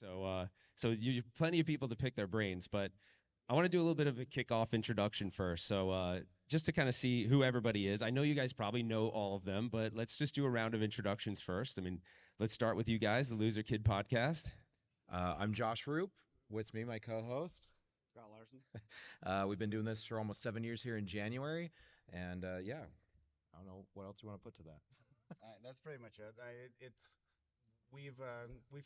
So you plenty of people to pick their brains, but I want to do a little bit of a kickoff introduction first. Just to kind of see who everybody is. I know you guys probably know all of them, but let's just do a round of introductions first. I mean, let's start with you guys, the Loser Kid podcast. I'm Josh Roop. With me, my co-host. Scott Larson. We've been doing this for almost 7 years here in January, and yeah, I don't know what else you want to put to that. That's pretty much it. It's we've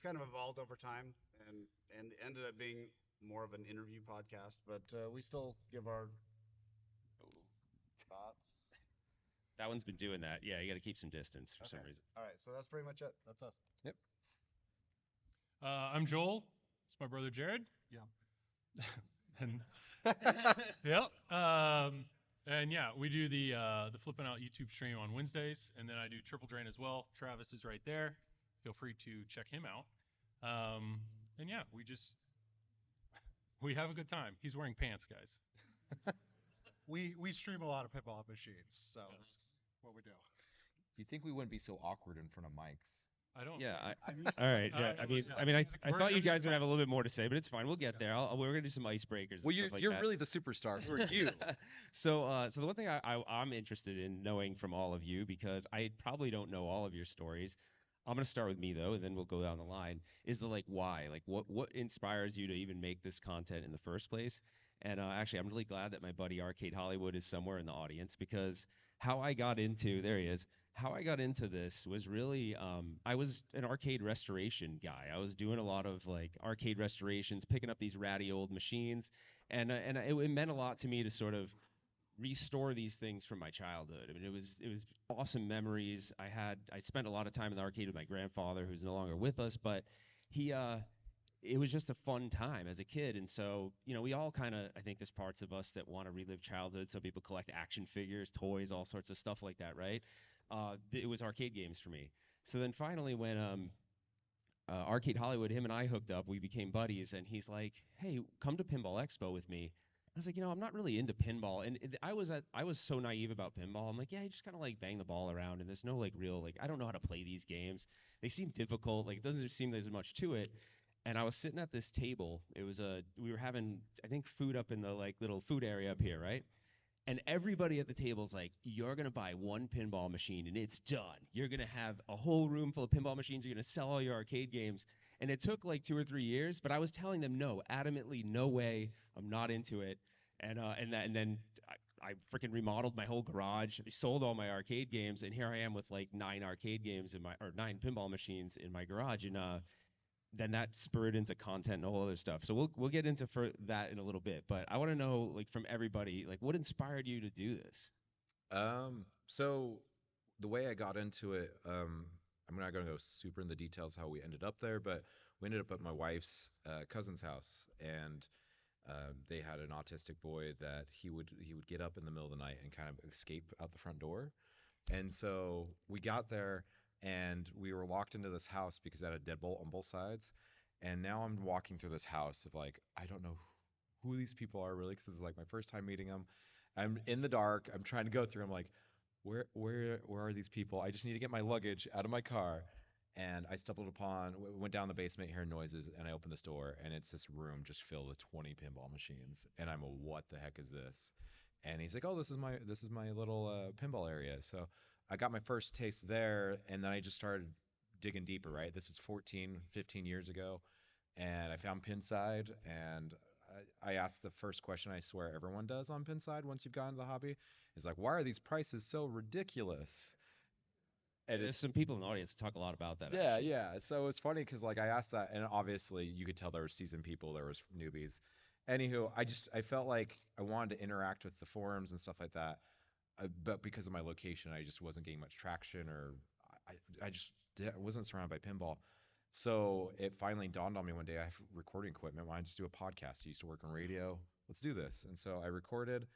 kind of evolved over time and ended up being more of an interview podcast, but we still give our thoughts. That one's been doing that. Yeah, you got to keep some distance for some Okay. reason. All right. So that's pretty much it. That's us. Yep. I'm Joel. It's my brother Jared. Yeah. And yep. And yeah, we do the flipping out YouTube stream on Wednesdays, and then I do Triple Drain as well. Travis is right there. Feel free to check him out. And yeah, we have a good time. He's wearing pants, guys. We stream a lot of pinball machines, so Yes. that's what we do. You think we wouldn't be so awkward in front of mics? I don't. Yeah. I'm used to All right. I Yeah. don't know I mean, what's I mean, I, happening. I We're thought you gonna guys would try. have a little bit more to say, but it's fine. We'll get Yeah. there. We're gonna do some icebreakers and Well, stuff like you're that. really the superstar. Who are you? So the one thing I'm interested in knowing from all of you, because I probably don't know all of your stories. I'm gonna start with me though, and then we'll go down the line. Is the like why? Like what inspires you to even make this content in the first place? And actually, I'm really glad that my buddy Arcade Hollywood is somewhere in the audience because how I got into there he is. How I got into this was really I was an arcade restoration guy. I was doing a lot of like arcade restorations, picking up these ratty old machines, and it meant a lot to me to sort of restore these things from my childhood. I mean, it was awesome memories. I spent a lot of time in the arcade with my grandfather, who's no longer with us, but he it was just a fun time as a kid. And so, we all kind of, I think there's parts of us that want to relive childhood. Some people collect action figures, toys, all sorts of stuff like that, right? It was arcade games for me. So then finally, when Arcade Hollywood, him and I hooked up, we became buddies, and he's like, "Hey, come to Pinball Expo with me." I was like, I'm not really into pinball, and I was so naive about pinball. I'm like, yeah, you just kind of like bang the ball around, and there's no like real like I don't know how to play these games. They seem difficult. Like it doesn't seem there's much to it. And I was sitting at this table. We were having I think food up in the like little food area up here, right? And everybody at the table is like, you're gonna buy one pinball machine and it's done. You're gonna have a whole room full of pinball machines. You're gonna sell all your arcade games. And it took like 2 or 3 years, but I was telling them no, adamantly, no way. I'm not into it. And then I freaking remodeled my whole garage, sold all my arcade games, and here I am with like 9 arcade games or 9 pinball machines in my garage. And then that spurred into content and all other stuff. So we'll get into for that in a little bit. But I want to know like from everybody like what inspired you to do this? So the way I got into it, I'm not going to go super in the details how we ended up there, but we ended up at my wife's cousin's house, and they had an autistic boy that he would get up in the middle of the night and kind of escape out the front door. And so we got there and we were locked into this house because it had a deadbolt on both sides. And now I'm walking through this house of like, I don't know who these people are really because it's like my first time meeting them. I'm in the dark. I'm trying to go through. I'm like, where are these people? I just need to get my luggage out of my car. And I stumbled upon, went down the basement, hearing noises, and I opened this door, and it's this room just filled with 20 pinball machines. And I'm a, what the heck is this? And he's like, oh, this is my little pinball area. So I got my first taste there, and then I just started digging deeper. Right, this was 14, 15 years ago, and I found Pinside, and I asked the first question I swear everyone does on Pinside once you've gotten into the hobby is like, why are these prices so ridiculous? And There's it's some people in the audience that talk a lot about that yeah, actually. yeah. So it's funny because like I asked that, and obviously you could tell there were seasoned people, there was newbies. Anywho, I felt like I wanted to interact with the forums and stuff like that, but because of my location, I just wasn't getting much traction, or I wasn't surrounded by pinball. So it finally dawned on me one day I have recording equipment. Why don't I just do a podcast? I used to work on radio. Let's do this. And so I recorded,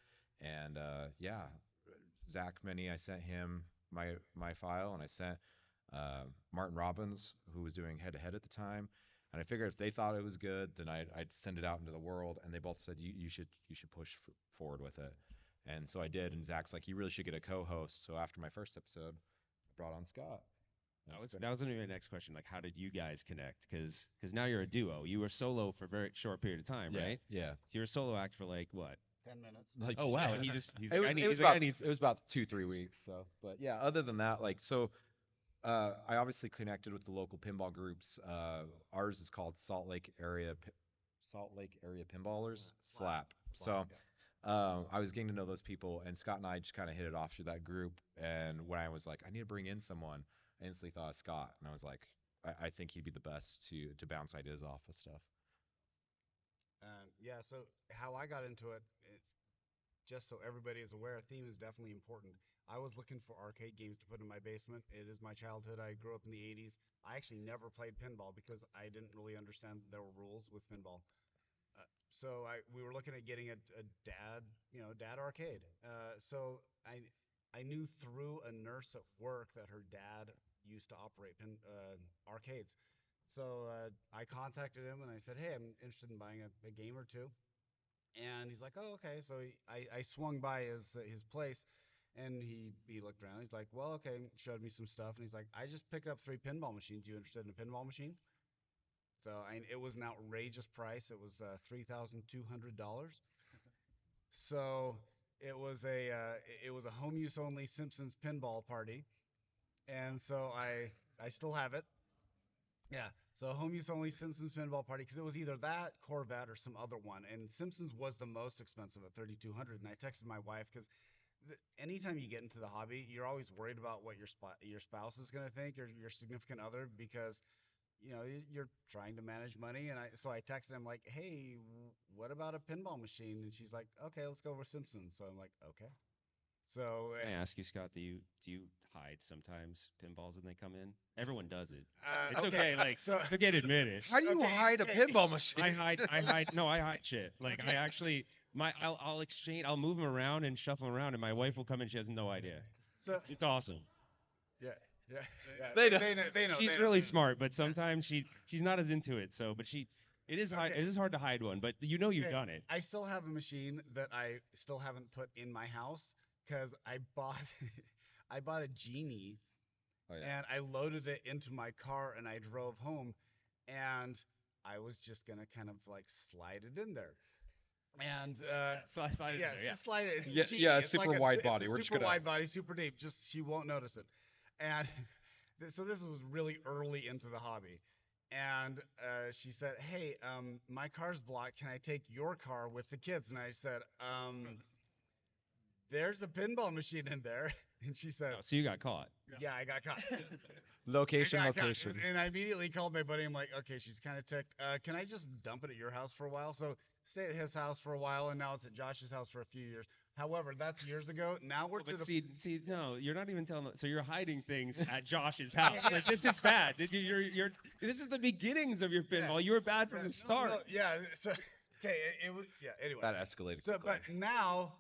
and yeah, Zach Many, I sent him my file, and I sent Martin Robbins, who was doing head to head at the time. And I figured if they thought it was good, then I'd send it out into the world. And they both said you should push forward with it. And so I did. And Zach's like, you really should get a co-host. So after my first episode, I brought on Scott. That was gonna be my next question. Like, how did you guys connect? Because now you're a duo. You were solo for a very short period of time, Yeah, right? yeah. So you're a solo act for like what? 10 minutes. Like, Oh wow, yeah. and he's It like, was I need it was he's like I about need. it was about 2-3 weeks. So, but yeah. Other than that, like, so I obviously connected with the local pinball groups. Ours is called Salt Lake Area Pinballers Slap. So I was getting to know those people, and Scott and I just kind of hit it off through that group. And when I was like, I need to bring in someone, I instantly thought of Scott, and I was like, I think he'd be the best to bounce ideas off of stuff. Yeah, so how I got into it, just so everybody is aware, theme is definitely important. I was looking for arcade games to put in my basement. It is my childhood. I grew up in the 80s. I actually never played pinball because I didn't really understand that there were rules with pinball. So we were looking at getting a dad arcade. So I knew through a nurse at work that her dad used to operate arcades. So I contacted him and I said, "Hey, I'm interested in buying a game or two." And he's like, "Oh, okay." So I swung by his place, and he looked around. He's like, "Well, okay." Showed me some stuff, and he's like, "I just picked up 3 pinball machines. You interested in a pinball machine?" So it was an outrageous price. It was $3,200. So it was a home use only Simpsons pinball party, and so I still have it. Yeah. So home use only Simpsons pinball party because it was either that Corvette or some other one, and Simpsons was the most expensive at 3,200. And I texted my wife because anytime you get into the hobby, you're always worried about what your spouse is going to think or your significant other because you're trying to manage money. And I texted him like, "Hey, what about a pinball machine?" And she's like, "Okay, let's go over Simpsons." So I'm like, "Okay." So Can I ask you, Scott? Do you hide sometimes pinballs when they come in? Everyone does it. It's okay. okay. Like So it's okay to admit it. How do you okay, hide a okay. pinball machine? I hide. I hide. No, I hide shit. Like I Okay. actually, I'll exchange. I'll move them around and shuffle 'em around, and my wife will come in. She has no idea. So It's awesome. yeah, yeah, yeah. They know. They know. They know. She's They know. really smart, but sometimes she's not as into it. So, but Okay. it is hard to hide one, but you've Okay. done it. I still have a machine that I still haven't put in my house because I bought I bought a genie Oh yeah. and I loaded it into my car and I drove home and I was just gonna kind of like slide it in there. And So I slide it in yeah, there. Yeah. just slide it. It's Yeah, a genie. yeah, It's super like wide it's body. a We're just super gonna. wide body, super deep. Just she won't notice it. And so this was really early into the hobby. And she said, "Hey, my car's blocked. Can I take your car with the kids?" And I said, "There's a pinball machine in there." And she said, Oh, so you got caught. "Yeah, I got caught." Location, I got caught. location. And I immediately called my buddy. I'm like, "Okay, she's kind of ticked. Can I just dump it at your house for a while?" So stayed at his house for a while, and now it's at Josh's house for a few years. However, that's years ago. Now we're Oh, to but the see, no, you're not even telling. So you're hiding things at Josh's house. Like this is bad. You're. This is the beginnings of your yeah, pinball. You were bad from yeah, the start. yeah. So okay, it was yeah. Anyway, That escalated so quickly. but now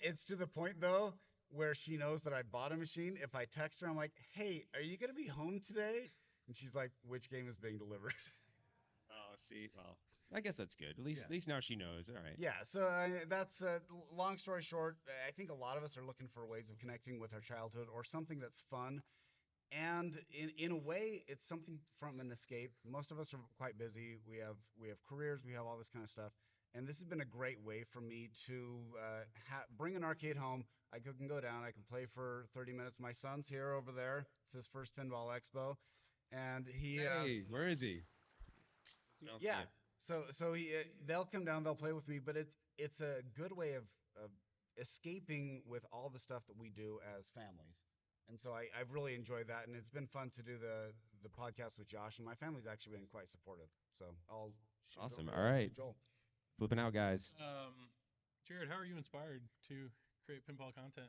it's to the point though where she knows that I bought a machine. If I text her, I'm like, "Hey, are you gonna be home today?" And she's like, "Which game is being delivered?" Oh, see, well, I guess that's good. Yeah. At least now she knows. All right. Yeah, so that's long story short. I think a lot of us are looking for ways of connecting with our childhood or something that's fun. And in a way, it's something from an escape. Most of us are quite busy. We have careers. We have all this kind of stuff. And this has been a great way for me to bring an arcade home. I can go down. I can play for 30 minutes. My son's here over there. It's his first Pinball Expo, and Hey, where is he? I don't see yeah. him. They'll come down, they'll play with me, but it's a good way of escaping with all the stuff that we do as families. And so I've really enjoyed that, and it's been fun to do the podcast with Josh, and my family's actually been quite supportive. So I'll shoot it Awesome. over All to right. Joel. Flipping out, guys. Jared, how are you inspired to create pinball content?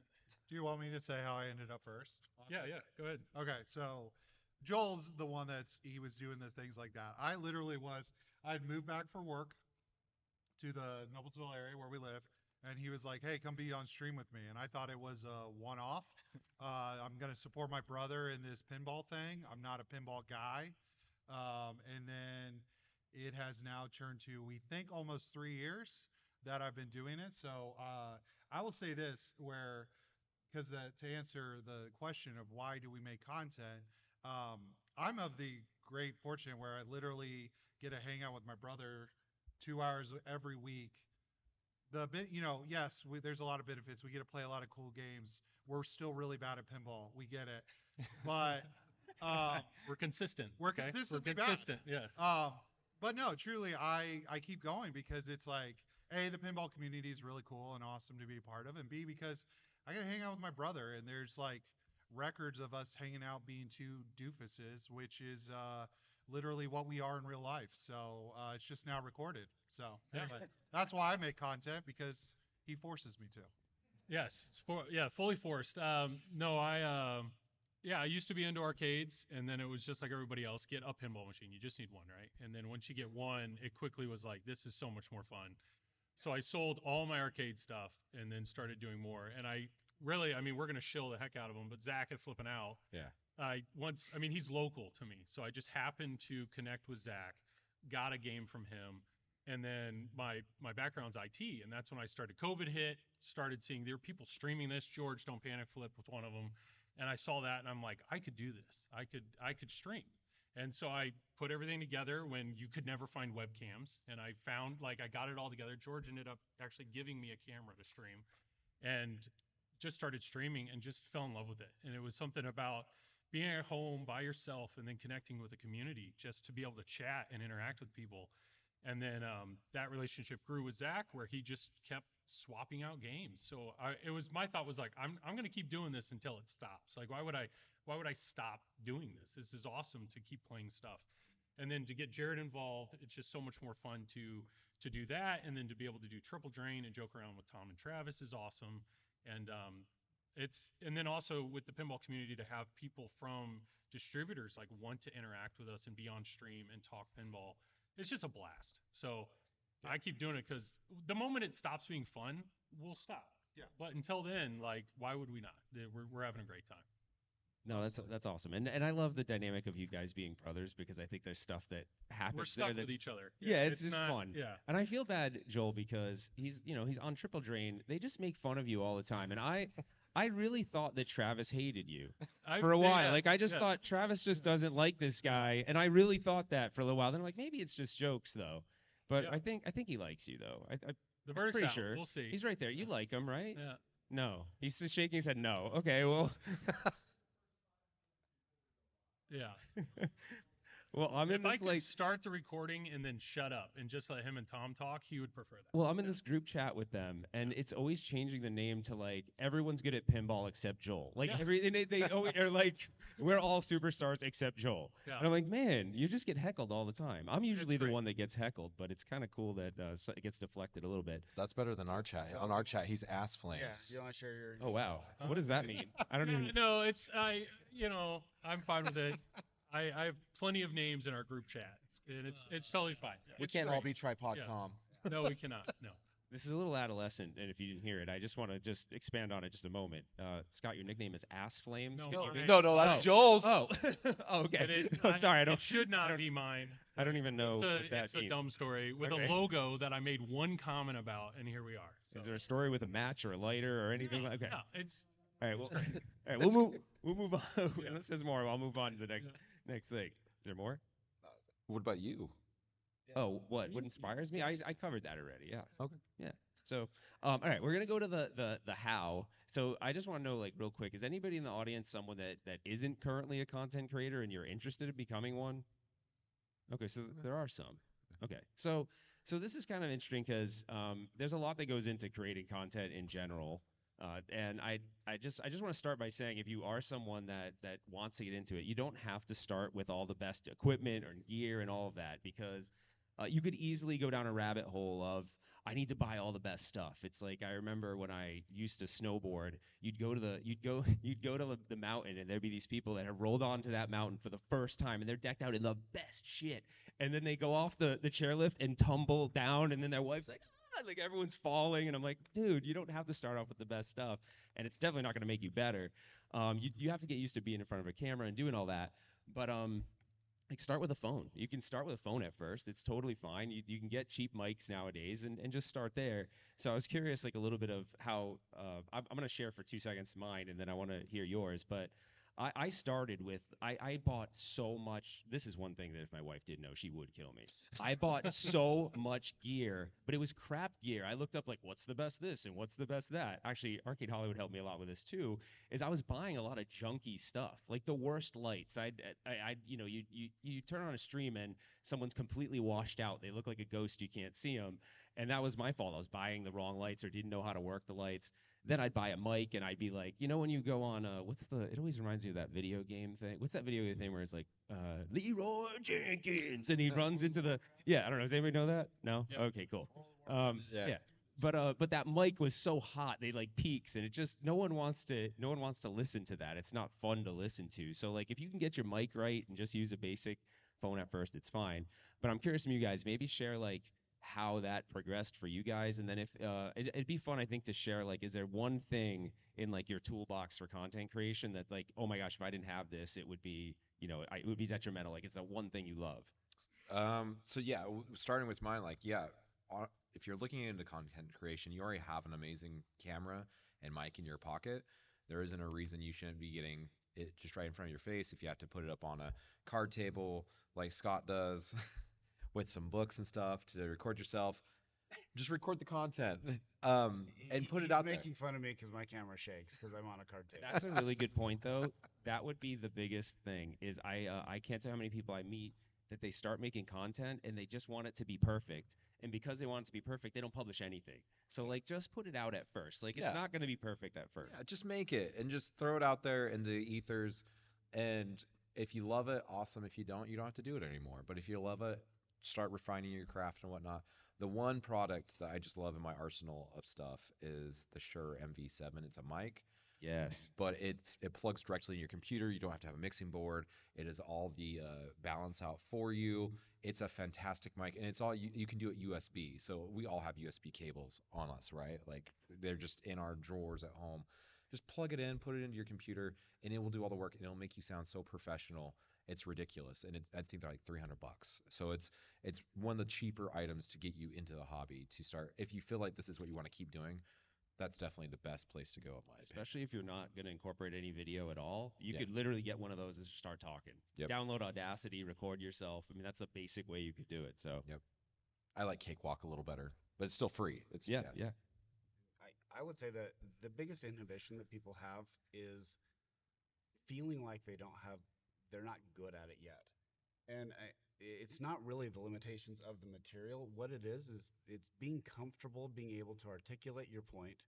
Do you want me to say how I ended up first? Yeah, yeah, go ahead. Okay, so Joel's the one he was doing the things like that. I literally I'd moved back for work to the Noblesville area where we live, and he was like, "Hey, come be on stream with me." And I thought it was a one-off. I'm gonna support my brother in this pinball thing. I'm not a pinball guy, and then it has now turned to, we think, almost 3 years that I've been doing it. So I will say this, because to answer the question of why do we make content, I'm of the great fortune where I literally get to hang out with my brother 2 hours every week. Yes, there's a lot of benefits. We get to play a lot of cool games. We're still really bad at pinball. We get it, but We're consistent. we're Okay? consistently We're consistent. Yes. bad. But no, truly, I keep going because it's like, A, the pinball community is really cool and awesome to be a part of, and B, because I get to hang out with my brother, and there's like records of us hanging out being two doofuses, which is literally what we are in real life. So it's just now recorded. So Yeah. anyway, that's why I make content, because he forces me to. Yes, fully forced. No, I used to be into arcades, and then it was just like everybody else, get a pinball machine. You just need one, right? And then once you get one, it quickly was like, this is so much more fun. So I sold all my arcade stuff and then started doing more. And I mean, we're gonna shill the heck out of him, but Zach at Flipping Out, Yeah. I mean, he's local to me, so I just happened to connect with Zach, got a game from him, and then my background's IT, and that's when I started. COVID hit, started seeing there were people streaming this. George Don't Panic Flip was one of them, and I saw that, and I'm like, I could do this. I could stream, and so I put everything together when you could never find webcams, and I found like I got it all together. George ended up actually giving me a camera to stream, and just started streaming and just fell in love with it. And it was something about being at home by yourself and then connecting with the community just to be able to chat and interact with people. And then that relationship grew with Zach, where he just kept swapping out games. So my thought was like, I'm going to keep doing this until it stops. Like, why would I stop doing this? This is awesome to keep playing stuff. And then to get Jared involved, it's just so much more fun to do that. And then to be able to do Triple Drain and joke around with Tom and Travis is awesome. And and then also with the pinball community, to have people from distributors like want to interact with us and be on stream and talk pinball, it's just a blast. So I keep doing it because the moment it stops being fun, we'll stop. Yeah. But until then, like, why would we not? We're having a great time. No, that's awesome, and I love the dynamic of you guys being brothers, because I think there's stuff that happens. We're stuck there with that's, each other. yeah, it's just not, fun. Yeah. And I feel bad, Joel, because he's on Triple Drain. They just make fun of you all the time, and I really thought that Travis hated you for a while. Like, I just thought Travis just doesn't like this guy, and I really thought that for a little while. Then I'm like, maybe it's just jokes though. But Yeah. I think he likes you though. The verdict's pretty out. sure. We'll see. He's right there. You like him, right? Yeah. No. He's just shaking his head. No. Okay. Well. Yeah. Well, I'm in If I this could start the recording and then shut up and just let him and Tom talk, he would prefer that. Well, I'm in this group chat with them, and it's always changing the name to like everyone's good at pinball except Joel. Like they always are like, we're all superstars except Joel. Yeah. And I'm like, man, you just get heckled all the time. I'm usually the great. one that gets heckled, but it's kind of cool that it gets deflected a little bit. That's better than our chat. On our chat, he's ass flames. Yeah, you don't want to share your. Oh wow, what does that mean? I don't even. No, I'm fine with it. I have plenty of names in our group chat, and it's totally fine. We It's can't all great. be tripod Yeah. Tom. No, we cannot. No. This is a little adolescent, and if you didn't hear it, I just want to just expand on it just a moment. Scott, your nickname is Ass Flames. No, Can you mine- give- No, that's Joel's. Oh, oh, okay. It, Oh, sorry, I don't. It should not be mine. I don't even know what that It's a means. dumb story with Okay. a logo that I made one comment about, and here we are. So. Is there a story with a match or a lighter or anything like? Okay. No, it's All right. Well, all right. We'll move on. Unless there's more, I'll move on to the next thing. Is there more? What about you? Oh, what inspires me? I covered that already. Yeah. Okay. Yeah. So, all right, we're gonna go to the how. So I just want to know, like, real quick, is anybody in the audience someone that isn't currently a content creator and you're interested in becoming one? Okay, so there are some. Okay, so this is kind of interesting because there's a lot that goes into creating content in general. And I just want to start by saying, if you are someone that wants to get into it, you don't have to start with all the best equipment or gear and all of that, because you could easily go down a rabbit hole of, I need to buy all the best stuff. It's like, I remember when I used to snowboard, you'd go to the mountain, and there'd be these people that have rolled onto that mountain for the first time, and they're decked out in the best shit, and then they go off the chairlift and tumble down, and then their wife's like everyone's falling, and I'm like, dude, you don't have to start off with the best stuff, and it's definitely not going to make you better. You have to get used to being in front of a camera and doing all that, but like, start with a phone. You can start with a phone at first. It's totally fine. You can get cheap mics nowadays and just start there. So I was curious, like, a little bit of how I'm going to share for 2 seconds mine, and then I want to hear yours. But I started with I bought so much. This is one thing that if my wife did know, she would kill me. I bought so much gear, but it was crap gear. I looked up like what's the best this and what's the best that. Actually, Arcade Hollywood helped me a lot with this too. Is I was buying a lot of junky stuff, like the worst lights. You know, you turn on a stream and someone's completely washed out. They look like a ghost. You can't see them, and that was my fault. I was buying the wrong lights or didn't know how to work the lights. Then I'd buy a mic and I'd be like, you know, when you go on, what's the? It always reminds me of that video game thing. What's that video game thing where it's like, Leroy Jenkins, and he runs into the. Yeah, I don't know. Does anybody know that? No. Yep. Okay, cool. Yeah. Yeah. But that mic was so hot, they like peaks, and it just no one wants to listen to that. It's not fun to listen to. So like, if you can get your mic right and just use a basic phone at first, it's fine. But I'm curious from you guys, maybe share like how that progressed for you guys, and then if it'd be fun, I think, to share like, is there one thing in like your toolbox for content creation that like, oh my gosh, if I didn't have this, it would be, it would be detrimental. Like, it's the one thing you love. So yeah, starting with mine, like yeah, if you're looking into content creation, you already have an amazing camera and mic in your pocket. There isn't a reason you shouldn't be getting it just right in front of your face. If you have to put it up on a card table like Scott does with some books and stuff to record yourself, just record the content and put it He's out there. making fun of me because my camera shakes because I'm on a card table. That's a really good point, though. That would be the biggest thing. Is I can't tell how many people I meet that they start making content and they just want it to be perfect, and because they want it to be perfect, they don't publish anything. So like, just put it out at first. Like, it's Yeah. not going to be perfect at first. Yeah, just make it and just throw it out there in the ethers. And if you love it, awesome. If you don't have to do it anymore. But if you love it, start refining your craft and whatnot. The one product that I just love in my arsenal of stuff is the Shure MV7. It's a mic, Yes. but it plugs directly in your computer. You don't have to have a mixing board. It is all the balance out for you. It's a fantastic mic, and it's all you can do it USB. So we all have USB cables on us, right? Like they're just in our drawers at home. Just plug it in, put it into your computer, and it will do all the work, and it'll make you sound so professional. It's ridiculous, and I think they're like $300. So it's one of the cheaper items to get you into the hobby to start. If you feel like this is what you want to keep doing, that's definitely the best place to go, in my opinion. Especially if you're not going to incorporate any video at all, you Yeah. could literally get one of those and just start talking. Yep. Download Audacity, record yourself. I mean, that's a basic way you could do it. So Yep. I like Cakewalk a little better, but it's still free. It's yeah, yeah. I would say that the biggest inhibition that people have is feeling like they're not good at it yet. And it's not really the limitations of the material. What it is it's being comfortable, being able to articulate your point,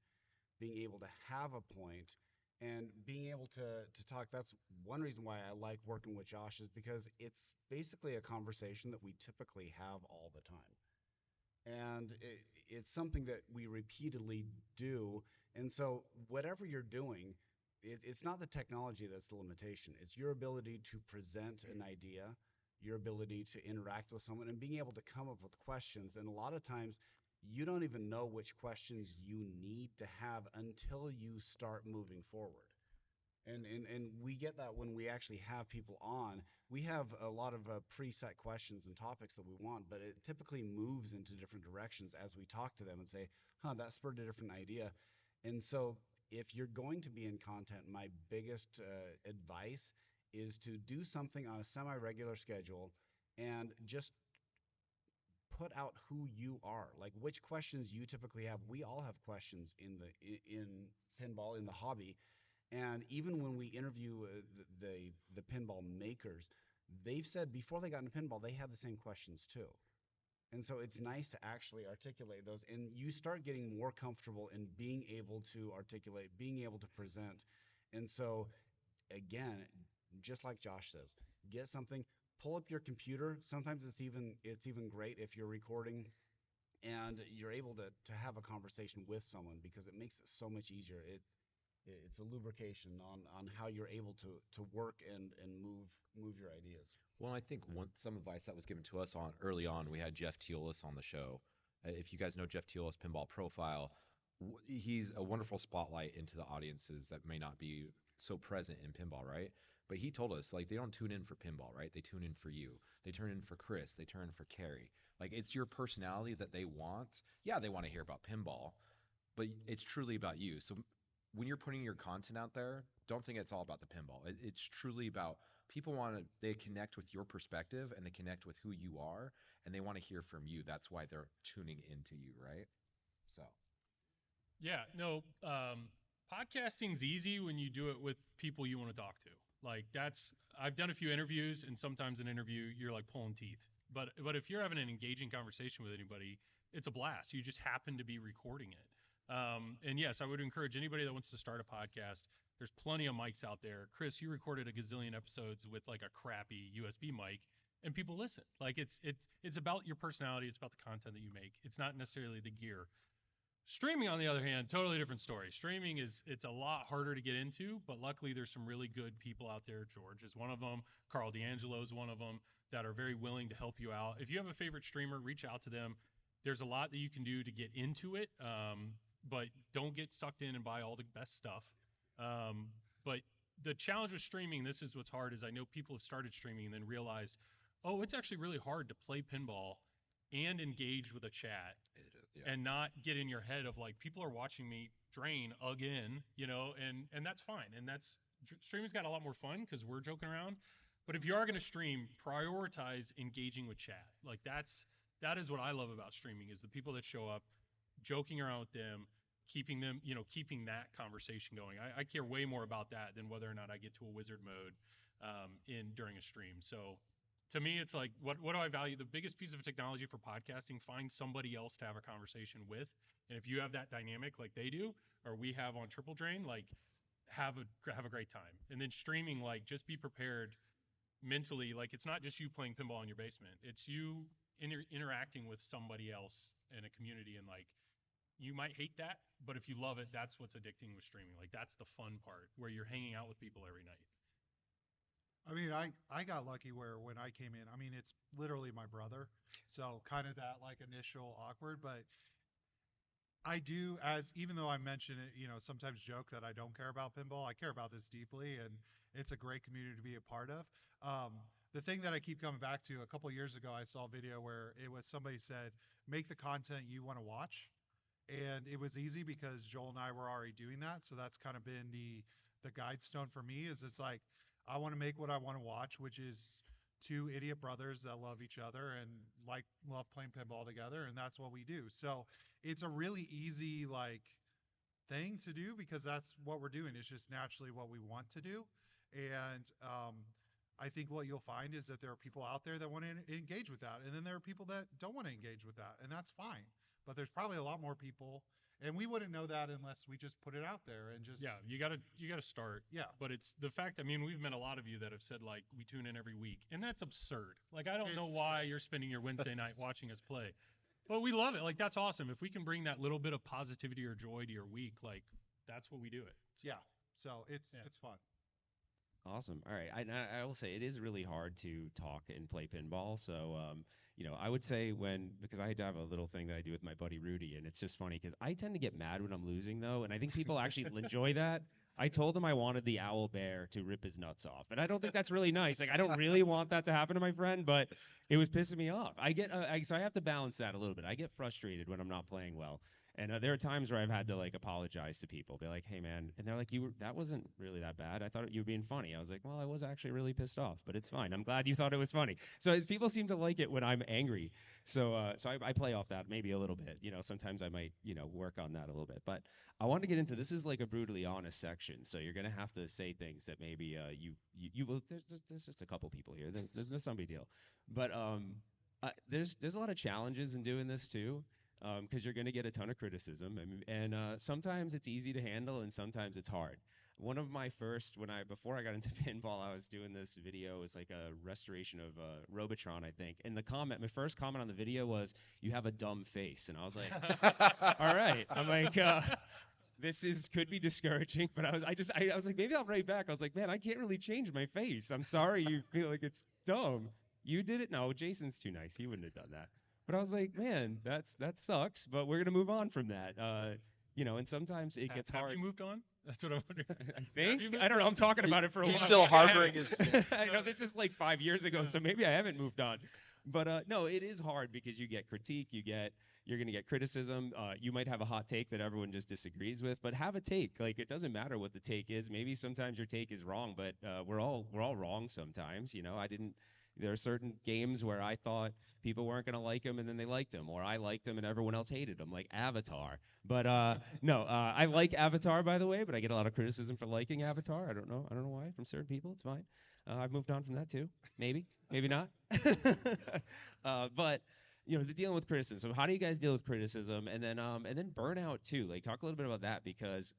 being able to have a point, and being able to talk. That's one reason why I like working with Josh, is because it's basically a conversation that we typically have all the time. And it's something that we repeatedly do. And so whatever you're doing, it's not the technology that's the limitation. It's your ability to present an idea, your ability to interact with someone, and being able to come up with questions. And a lot of times you don't even know which questions you need to have until you start moving forward. And we get that when we actually have people on. We have a lot of preset questions and topics that we want, but it typically moves into different directions as we talk to them and say, huh, that spurred a different idea. And so if you're going to be in content, my biggest advice is to do something on a semi-regular schedule and just put out who you are, like which questions you typically have. We all have questions in pinball, in the hobby. And even when we interview the pinball makers, they've said before they got into pinball, they had the same questions too. And so it's nice to actually articulate those, and you start getting more comfortable in being able to articulate, being able to present. And so again, just like Josh says, get something, pull up your computer. Sometimes it's even great if you're recording and you're able to have a conversation with someone, because it makes it so much easier. It's a lubrication on how you're able to work and move your ideas. Well, I think some advice that was given to us on early on, we had Jeff Teolis on the show. If you guys know Jeff Teolis' pinball profile, he's a wonderful spotlight into the audiences that may not be so present in pinball, right? But he told us, like, they don't tune in for pinball, right? They tune in for you. They turn in for Chris. They turn in for Carrie. Like, it's your personality that they want. Yeah, they want to hear about pinball, but it's truly about you. So when you're putting your content out there, don't think it's all about the pinball. It's truly about people they connect with your perspective and they connect with who you are and they want to hear from you. That's why they're tuning into you, right? So, Yeah, no, podcasting's easy when you do it with people you want to talk to. Like I've done a few interviews, and sometimes an interview you're like pulling teeth. But if you're having an engaging conversation with anybody, it's a blast. You just happen to be recording it. And yes, I would encourage anybody that wants to start a podcast. There's plenty of mics out there. Chris, you recorded a gazillion episodes with like a crappy USB mic, and people listen. Like it's about your personality. It's about the content that you make. It's not necessarily the gear. Streaming, on the other hand, totally different story. Streaming it's a lot harder to get into, but luckily there's some really good people out there. George is one of them. Carl D'Angelo is one of them that are very willing to help you out. If you have a favorite streamer, reach out to them. There's a lot that you can do to get into it, but don't get sucked in and buy all the best stuff. But the challenge with streaming, this is what's hard, is I know people have started streaming and then realized, oh, it's actually really hard to play pinball and engage with a chat yeah. and not get in your head of like people are watching me drain again, and that's fine. And streaming's got a lot more fun because we're joking around. But if you are going to stream, prioritize engaging with chat. Like that is what I love about streaming, is the people that show up, joking around with them, keeping that conversation going. I care way more about that than whether or not I get to a wizard mode during a stream. So to me, it's like, what do I value? The biggest piece of technology for podcasting, find somebody else to have a conversation with. And if you have that dynamic like they do, or we have on Triple Drain, like have a great time. And then streaming, like just be prepared mentally. Like it's not just you playing pinball in your basement. It's you interacting with somebody else in a community. And like, you might hate that, but if you love it, that's what's addicting with streaming. Like that's the fun part, where you're hanging out with people every night. I mean, I got lucky where when I came in, I mean, it's literally my brother. So kind of that like initial awkward, but I do, as even though I mention it, sometimes joke that I don't care about pinball, I care about this deeply, and it's a great community to be a part of. The thing that I keep coming back to, a couple years ago, I saw a video where it was somebody said, make the content you want to watch. And it was easy because Joel and I were already doing that. So that's kind of been the guide stone for me, is it's like, I want to make what I want to watch, which is two idiot brothers that love each other and love playing pinball together, and that's what we do. So it's a really easy like thing to do because that's what we're doing. It's just naturally what we want to do. And I think what you'll find is that there are people out there that want to engage with that, and then there are people that don't want to engage with that, and that's fine. But there's probably a lot more people, and we wouldn't know that unless we just put it out there and just you gotta start. Yeah. But it's the fact. I mean, we've met a lot of you that have said like we tune in every week, and that's absurd. Like I don't know why you're spending your Wednesday night watching us play, but we love it. Like that's awesome. If we can bring that little bit of positivity or joy to your week, like that's what we do it. Yeah. So it's fun. Awesome. All right. I will say it is really hard to talk and play pinball. So, I would say because I have a little thing that I do with my buddy Rudy, and it's just funny because I tend to get mad when I'm losing, though. And I think people actually enjoy that. I told him I wanted the owl bear to rip his nuts off. And I don't think that's really nice. Like, I don't really want that to happen to my friend, but it was pissing me off. So I have to balance that a little bit. I get frustrated when I'm not playing well. And there are times where I've had to like apologize to people, be like, "Hey, man," and they're like, that wasn't really that bad. I thought you were being funny." I was like, "Well, I was actually really pissed off, but it's fine. I'm glad you thought it was funny." So people seem to like it when I'm angry. So I play off that maybe a little bit. Sometimes I might work on that a little bit. But I want to get into this is like a brutally honest section, so you're gonna have to say things that maybe you will. There's just a couple people here. There's no some big deal, but there's a lot of challenges in doing this too. Because you're going to get a ton of criticism, and sometimes it's easy to handle, and sometimes it's hard. One of my first, before I got into pinball, I was doing this video. It was like a restoration of Robotron, I think. And my first comment on the video was, "You have a dumb face," and I was like, "All right." I'm like, could be discouraging, but I was like, maybe I'll write back. I was like, "Man, I can't really change my face. I'm sorry you feel like it's dumb. You did it." No, Jason's too nice. He wouldn't have done that. But I was like, man, that sucks. But we're gonna move on from that. And sometimes it gets hard. Have you moved on? That's what I'm wondering. I think. I don't know. I'm talking about it for a while. He's still harboring his. I know this is like 5 years ago, so maybe I haven't moved on. But no, it is hard because you get critique, you're going to get criticism. You might have a hot take that everyone just disagrees with, but have a take. Like it doesn't matter what the take is. Maybe sometimes your take is wrong, but we're all wrong sometimes. I didn't. There are certain games where I thought people weren't going to like them, and then they liked them, or I liked them and everyone else hated them, like Avatar. But no, I like Avatar, by the way, but I get a lot of criticism for liking Avatar. I don't know why from certain people. It's fine. I've moved on from that too. Maybe not. But the dealing with criticism. So how do you guys deal with criticism, and then burnout too? Like talk a little bit about that because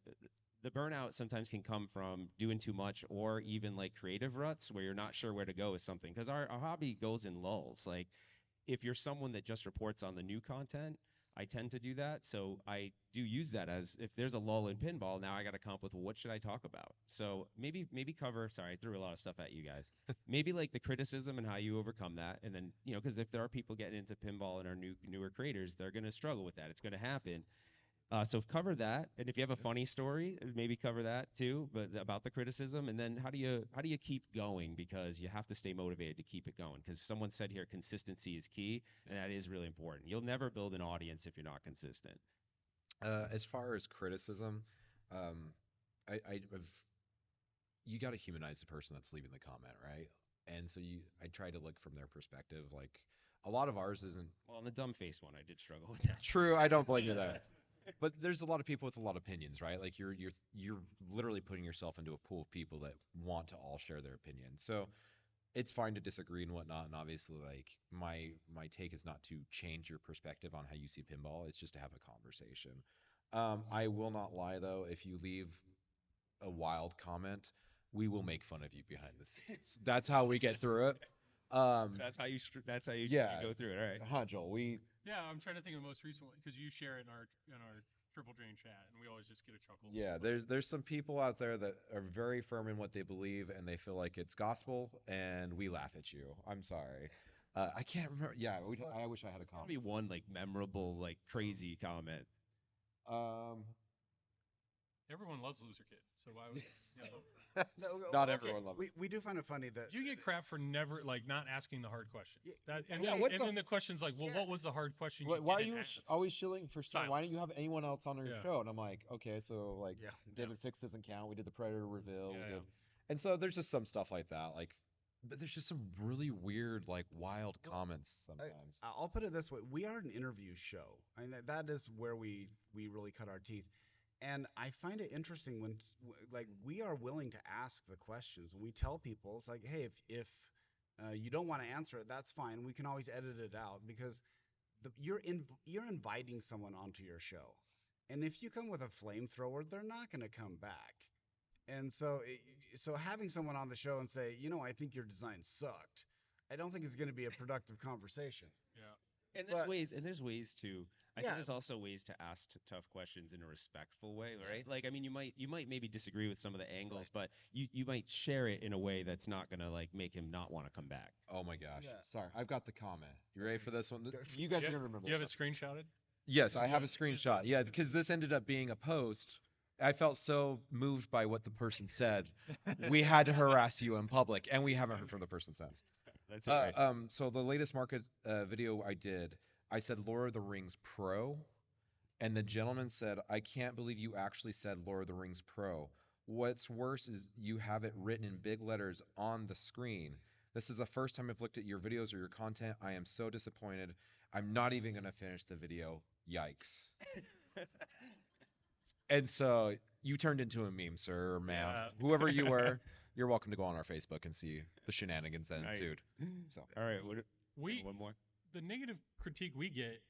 the burnout sometimes can come from doing too much or even like creative ruts where you're not sure where to go with something. Because our hobby goes in lulls. Like if you're someone that just reports on the new content, I tend to do that. So I do use that as if there's a lull in pinball, now I got to come up with, well, what should I talk about? So maybe cover. Sorry, I threw a lot of stuff at you guys. Maybe like the criticism and how you overcome that, and then because if there are people getting into pinball and are newer creators, they're going to struggle with that. It's going to happen. So cover that, and if you have a funny story, maybe cover that too, but about the criticism, and then how do you keep going because you have to stay motivated to keep it going because someone said here consistency is key, and that is really important. You'll never build an audience if you're not consistent. As far as criticism, um, I've you got to humanize the person that's leaving the comment, right? And so I try to look from their perspective. Like a lot of ours isn't Well, on the dumb face one, I did struggle with that. true. I don't blame you there. But there's a lot of people with a lot of opinions, right? Like you're literally putting yourself into a pool of people that want to all share their opinion. So it's fine to disagree and whatnot. And obviously, like my take is not to change your perspective on how you see pinball. It's just to have a conversation. I will not lie though. If you leave a wild comment, we will make fun of you behind the scenes. That's how we get through it. So that's how you Yeah, go through it. All right. Joel, we Yeah, I'm trying to think of the most recent one because you share it in our triple drain chat, and we always just get a chuckle. yeah, there's some people out there that are very firm in what they believe and they feel like it's gospel, and we laugh at you. I'm sorry. I can't remember. Yeah, I wish I had a There's gotta comment. be one like memorable, like crazy comment. Um, Everyone loves Loser Kid, so why would No, Not okay. everyone loves We do find it funny that you get crap for never not asking the hard questions? That and, Yeah, then, what and the- then the question's like, well, Yeah. what was the hard question Why you are didn't you ask? always shilling for stuff? Why don't you Silence. have anyone else on your Yeah. show? And I'm like, okay, so like Yeah. David Fix doesn't count. We did the Predator reveal. Yeah, We yeah. did, and so there's just some stuff like that. Like, but there's just some really weird, like wild Well, comments sometimes. I'll put it this way: we are an interview show. I mean, that is where we really cut our teeth. And I find it interesting when like we are willing to ask the questions. When we tell people, it's like, hey, if you don't want to answer it, that's fine. We can always edit it out because you're inviting someone onto your show, and if you come with a flamethrower, they're not going to come back. And so having someone on the show and say, I think your design sucked, I don't think it's going to be a productive conversation. Yeah. And there's But ways, and there's ways to. I think yeah, there's also ways to ask tough questions in a respectful way, right? Like, I mean, you might maybe disagree with some of the angles, but you might share it in a way that's not gonna like make him not want to come back. Oh my gosh. Yeah. Sorry, I've got the comment. You ready for this one? Go. You guys You are have, gonna remember you have this it screenshotted? Yes, I have a screenshot. Yeah, because this ended up being a post. I felt so moved by what the person said. We had to harass you in public, and we haven't heard from the person since. That's it, right? So the latest market video I did, I said Lord of the Rings Pro, and the gentleman said, "I can't believe you actually said Lord of the Rings Pro. What's worse is you have it written in big letters on the screen. This is the first time I've looked at your videos or your content. I am so disappointed. I'm not even gonna finish the video. Yikes." And so you turned into a meme, sir or ma'am. Yeah. Whoever you were, you're welcome to go on our Facebook and see the shenanigans that Nice. ensued. So All right, We one more. the negative critique we get,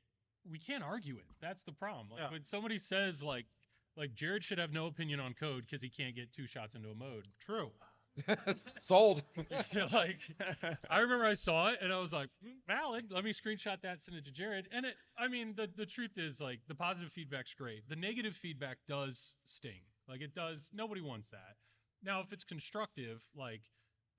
we can't argue it. That's the problem. Like Yeah. when somebody says like Jared should have no opinion on code because he can't get 2 shots into a mode. True. sold. Like I remember I saw it and I was like, valid. Let me screenshot that, send it to Jared. And I mean, the truth is like the positive feedback's great. The negative feedback does sting. Like it does. Nobody wants that. Now, if it's constructive, like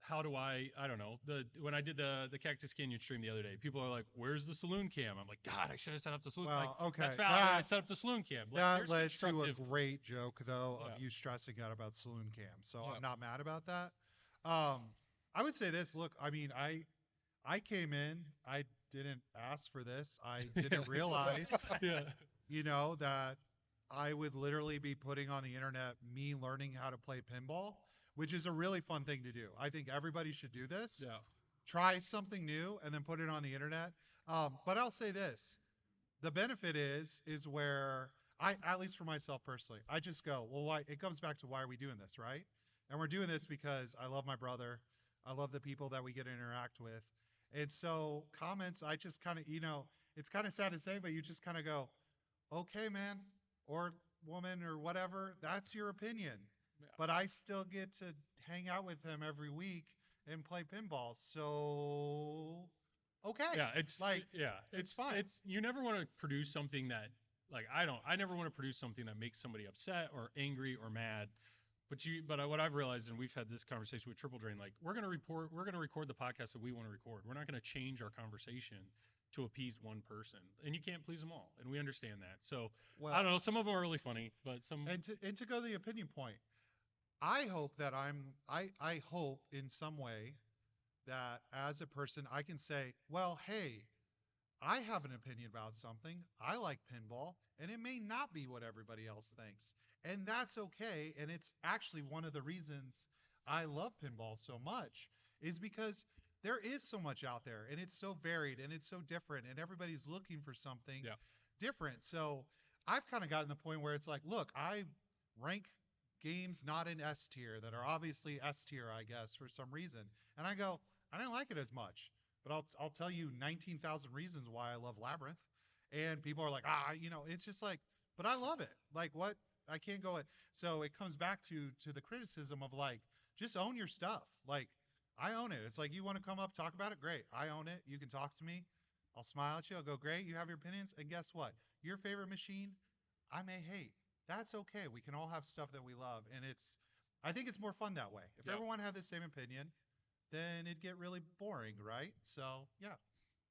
how do I don't know. When I did the Cactus Canyon stream the other day, people are like, "Where's the saloon cam?" I'm like, "God, I should have set up the saloon." Well, like, okay, that's valid. I set up the saloon cam. Like, That here's led to a constructive- great joke though of Yeah. you stressing out about saloon cam. So Yeah. I'm not mad about that. I would say this. Look, I mean, I I came in, I didn't ask for this. I didn't realize, Yeah. that I would literally be putting on the internet me learning how to play pinball, which is a really fun thing to do. I think everybody should do this. Yeah. Try something new and then put it on the internet. But I'll say this. The benefit is where at least for myself personally, I just go, well, why? It comes back to why are we doing this, right? And we're doing this because I love my brother. I love the people that we get to interact with. And so comments, I just kind of, it's kind of sad to say, but you just kind of go, okay, man, or woman, or whatever, that's your opinion. Yeah. But I still get to hang out with them every week and play pinball. So, okay. Yeah, it's like, yeah, it's fine. It's you never want to produce something that like I never want to produce something that makes somebody upset or angry or mad. But what I've realized, and we've had this conversation with Triple Drain, like we're gonna record the podcast that we want to record. We're not gonna change our conversation to appease one person, and you can't please them all, and we understand that. So Well, I don't know. Some of them are really funny, but some. and to go to the opinion point, I hope that I hope in some way that as a person I can say, well, hey, I have an opinion about something. I like pinball, and it may not be what everybody else thinks. And that's okay. And it's actually one of the reasons I love pinball so much is because there is so much out there, and it's so varied, and it's so different, and everybody's looking for something different. So I've kind of gotten to the point where it's like, look, I rank games not in S tier that are obviously S tier, I guess, for some reason. And I go, I didn't like it as much. But I'll tell you 19,000 reasons why I love Labyrinth. And people are like, it's just like, but I love it. Like what? I can't go it. So it comes back to the criticism of like, just own your stuff. Like I own it. It's like, you want to come up, talk about it? Great. I own it. You can talk to me. I'll smile at you. I'll go, great. You have your opinions. And guess what? Your favorite machine, I may hate. That's okay. We can all have stuff that we love. And I think it's more fun that way. If everyone had the same opinion, then it'd get really boring, right? So yeah,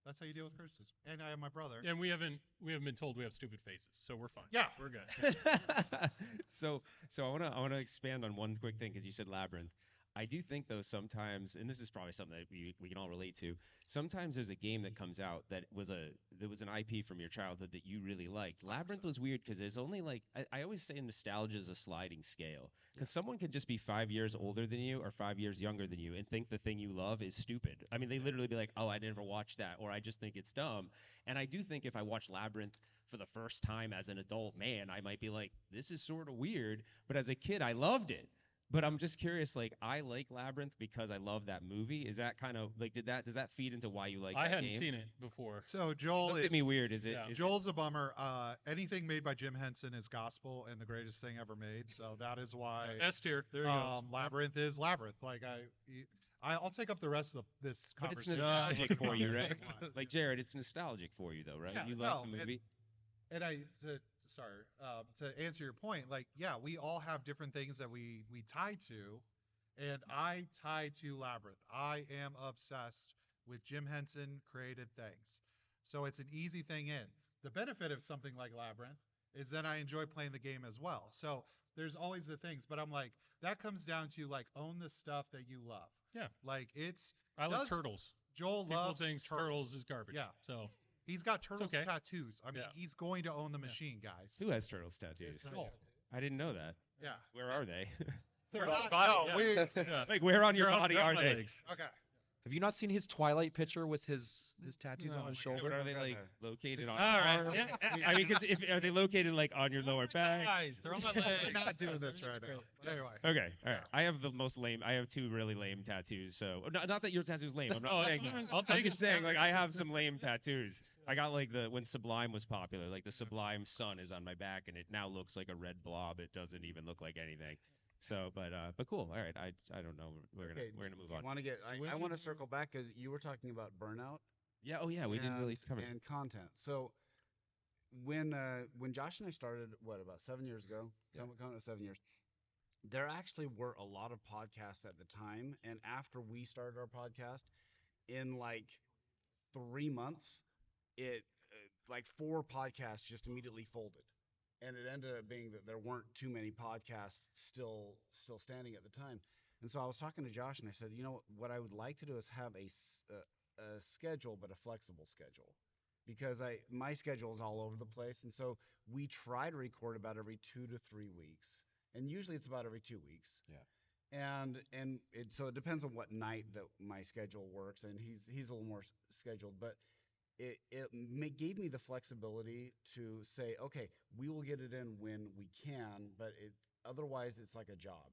that's how you deal with criticism. And I have my brother. And we haven't been told we have stupid faces, so we're fine. Yeah, we're good. so I wanna expand on one quick thing because you said Labyrinth. I do think though sometimes, and this is probably something that we can all relate to. Sometimes there's a game that comes out that was an IP from your childhood that you really liked. Labyrinth was weird because there's only like I always say nostalgia is a sliding scale because someone could just be 5 years older than you or 5 years younger than you and think the thing you love is stupid. I mean, they literally be like, oh, I never watched that, or I just think it's dumb. And I do think if I watch Labyrinth for the first time as an adult man, I might be like, this is sort of weird. But as a kid, I loved it. But I'm just curious, like I like Labyrinth because I love that movie. Is that kind of like does that feed into why you like I that hadn't game? seen it before. So Joel Looked at me weird. Is it? Yeah. Is Joel's a bummer. Anything made by Jim Henson is gospel and the greatest thing ever made. So that is why S tier. There you go. Labyrinth is Labyrinth. Like I'll take up the rest of this But it's conversation. nostalgic for you, right? Like Jared, it's nostalgic for you though, right? Yeah, You love the movie. And to answer your point, like, yeah, we all have different things that we tie to, and I tie to Labyrinth. I am obsessed with Jim Henson created things. So it's an easy thing in. The benefit of something like Labyrinth is that I enjoy playing the game as well. So there's always the things, but I'm like, that comes down to like own the stuff that you love. Yeah. Like I love turtles. Joel People loves think turtles is garbage. Yeah. So He's got turtles okay. tattoos. I mean, Yeah. he's going to own the machine, guys. Who has turtles tattoos? Joel. I didn't know that. Yeah. Where are they? they're We're on not- body, no, yeah. we- Yeah. Like where on your They're on- body they're are on my they? legs. Okay. Have you not seen his Twilight picture with his tattoos No, on his my shoulder? What are they like located on? All right. arm? Yeah. I mean, because are they located like on your lower back? Guys, they're on my We're legs. not doing this right now. But anyway. Okay, all right. I have the most lame. I have two really lame tattoos. So not that your tattoo's lame. I'm not Oh, saying. I'll I'm take just it. saying like I have some lame tattoos. I got like when Sublime was popular, like the Sublime sun is on my back, and it now looks like a red blob. It doesn't even look like anything. So, but cool. All right. I don't know. We're gonna move on. I want to circle back because you were talking about burnout. Yeah. Oh yeah. We didn't really cover it. And content. So when Josh and I started, about 7 years ago? Yeah. Coming up 7 years. There actually were a lot of podcasts at the time, and after we started our podcast, in like 3 months, it like 4 podcasts just immediately folded. And it ended up being that there weren't too many podcasts still standing at the time. And so I was talking to Josh, and I said, what I would like to do is have a schedule, but a flexible schedule, because my schedule is all over the place, and so we try to record about every 2 to 3 weeks, and usually it's about every 2 weeks. Yeah. So it depends on what night that my schedule works, and he's a little more scheduled, but gave me the flexibility to say, okay, we will get it in when we can, but otherwise it's like a job.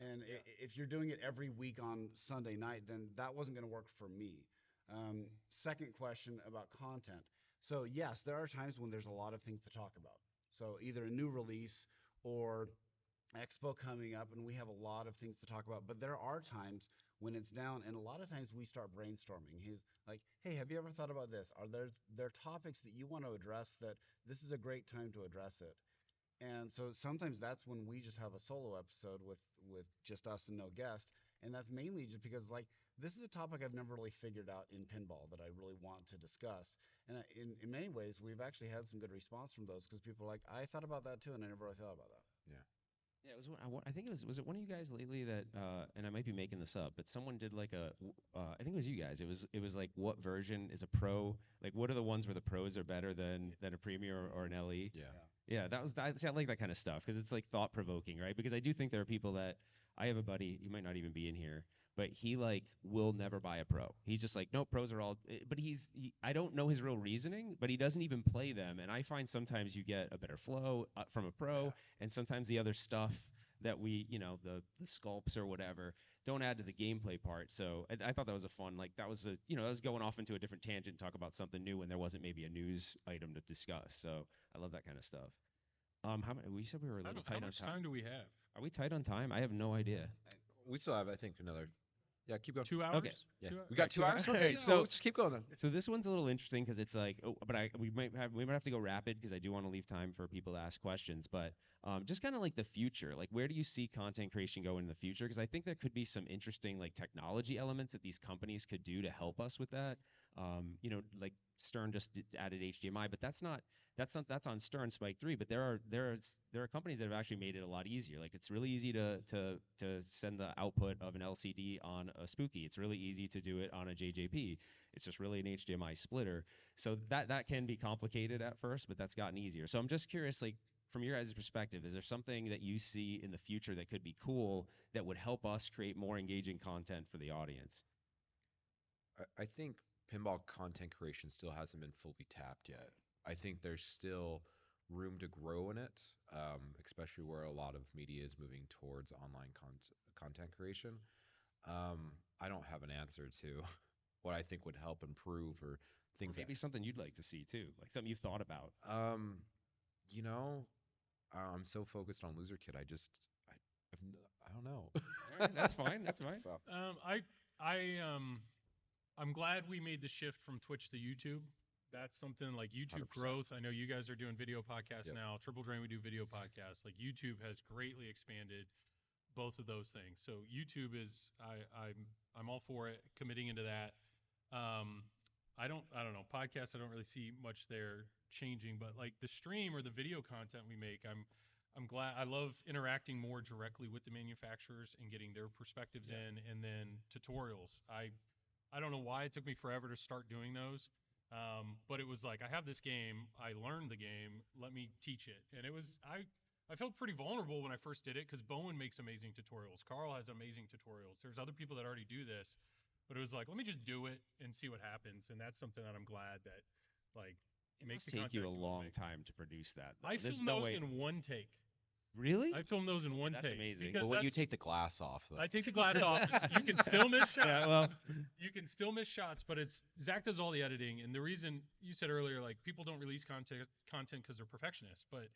And if you're doing it every week on Sunday night, then that wasn't going to work for me. Second question about content. So yes, there are times when there's a lot of things to talk about. So either a new release or Expo coming up, and we have a lot of things to talk about. But there are times when it's down, and a lot of times we start brainstorming. He's like, "Hey, have you ever thought about this? Are there topics that you want to address that this is a great time to address it?" And so sometimes that's when we just have a solo episode with just us and no guest, and that's mainly just because like this is a topic I've never really figured out in pinball that I really want to discuss. And in many ways, we've actually had some good response from those because people are like, I thought about that too, and I never really thought about that. Yeah. Yeah, it was I think was it one of you guys lately that and I might be making this up, but someone did like I think it was you guys. It was like what version is a pro? Like what are the ones where the pros are better than a premium or an LE? Yeah. Yeah, see, I like that kind of stuff because it's like thought provoking, right? Because I do think there are people that I have a buddy, he might not even be in here, but he like will never buy a pro. He's just like, no, pros are all. But I don't know his real reasoning, but he doesn't even play them, and I find sometimes you get a better flow from a pro, and sometimes the other stuff that the sculpts or whatever don't add to the gameplay part. So I thought that was a fun, like that was that was going off into a different tangent, talk about something new when there wasn't maybe a news item to discuss. So I love that kind of stuff. How many? We said we were a little How tight on much time. time do we have? Are we tight on time? I have no idea. We still have, I think, another. Yeah, keep going. 2 hours? Okay. Yeah. 2 hours? We got 2 hours. All Okay. right, Yeah, so we'll just keep going then. So this one's a little interesting because it's like, but we might have to go rapid because I do want to leave time for people to ask questions. But just kind of like the future, like where do you see content creation go in the future? Because I think there could be some interesting like technology elements that these companies could do to help us with that. Like Stern just added HDMI, but that's on Stern Spike 3. But there are companies that have actually made it a lot easier. Like it's really easy to send the output of an LCD on a Spooky. It's really easy to do it on a JJP. It's just really an HDMI splitter. So that can be complicated at first, but that's gotten easier. So I'm just curious, like from your guys' perspective, is there something that you see in the future that could be cool that would help us create more engaging content for the audience? I think pinball content creation still hasn't been fully tapped yet. I think there's still room to grow in it, especially where a lot of media is moving towards online content creation. I don't have an answer to what I think would help improve or things Maybe something you'd like to see too, like something you've thought about. you know, I'm so focused on Loser Kid. I don't know. All right, that's fine. That's fine. So, I'm glad we made the shift from Twitch to YouTube. That's something like YouTube 100%. growth. I know you guys are doing video podcasts Yep. now. Triple Drain, we do video podcasts. Like YouTube has greatly expanded both of those things. So YouTube is I'm all for it, committing into that. I don't know, podcasts, I don't really see much there changing, but like the stream or the video content we make, I'm glad. I love interacting more directly with the manufacturers and getting their perspectives in, and then tutorials. I don't know why it took me forever to start doing those. But it was like, I have this game, I learned the game, let me teach it. And I felt pretty vulnerable when I first did it because Bowen makes amazing tutorials. Carl has amazing tutorials. There's other people that already do this, but it was like, let me just do it and see what happens. And that's something that I'm glad that like It makes must the take you a content you wanna long make. time to produce that. I There's filmed no those way. in one take. Really? I filmed those in one That's take. amazing. because but when you that's- take the glass off, though. I take the glass off. You can still miss shots. Yeah, well, You can still miss shots, but it's Zach does all the editing, and the reason you said earlier, like people don't release content because they're perfectionists, but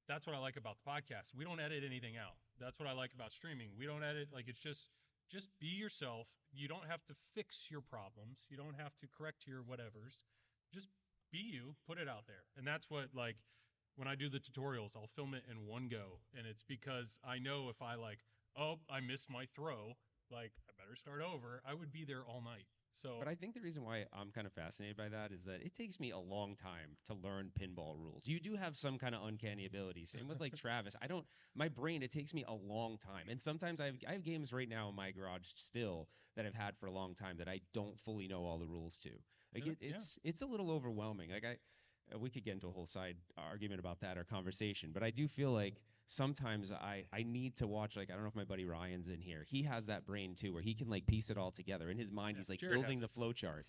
that's what I like about the podcast. We don't edit anything out. That's what I like about streaming. We don't edit. Like it's just be yourself. You don't have to fix your problems. You don't have to correct your whatevers. Just be you. Put it out there, and that's what like when I do the tutorials, I'll film it in one go, and it's because I know if I like, oh, I missed my throw, like I better start over. I would be there all night. So But I think the reason why I'm kind of fascinated by that is that it takes me a long time to learn pinball rules. You do have some kind of uncanny ability. Same with like Travis. I don't, my brain, it takes me a long time. And sometimes I have games right now in my garage still that I've had for a long time that I don't fully know all the rules to. Like yeah, yeah. it's a little overwhelming. We could get into a whole side argument about that or conversation, but I do feel like sometimes I need to watch, like, I don't know if my buddy Ryan's in here. He has that brain too where he can like piece it all together in his mind. Yeah, He's like Jared has building the flow chart.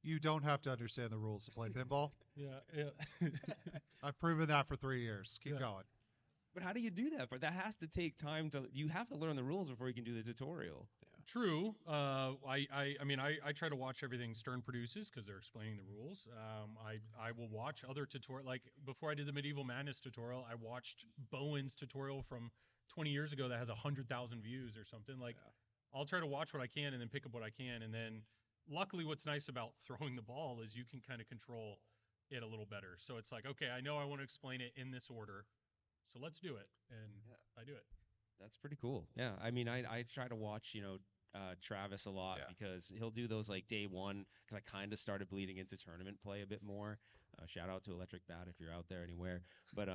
You don't have to understand the rules to play pinball. yeah, yeah. I've proven that for 3 years. Keep Yeah. going. But how do you do that? But that has to take time to. You have to learn the rules before you can do the tutorial. True. I try to watch everything Stern produces because they're explaining the rules. I will watch other tutorial. Like before I did the Medieval Madness tutorial, I watched Bowen's tutorial from 20 years ago that has 100,000 views or something. Like I'll try to watch what I can and then pick up what I can. And then luckily, what's nice about throwing the ball is you can kind of control it a little better. So it's like, okay, I know I want to explain it in this order, so let's do it, and I do it. That's pretty cool. Yeah, I mean, I try to watch, Travis a lot Yeah. because he'll do those like day one. Because I kind of started bleeding into tournament play a bit more. Shout out to Electric Bat if you're out there anywhere. But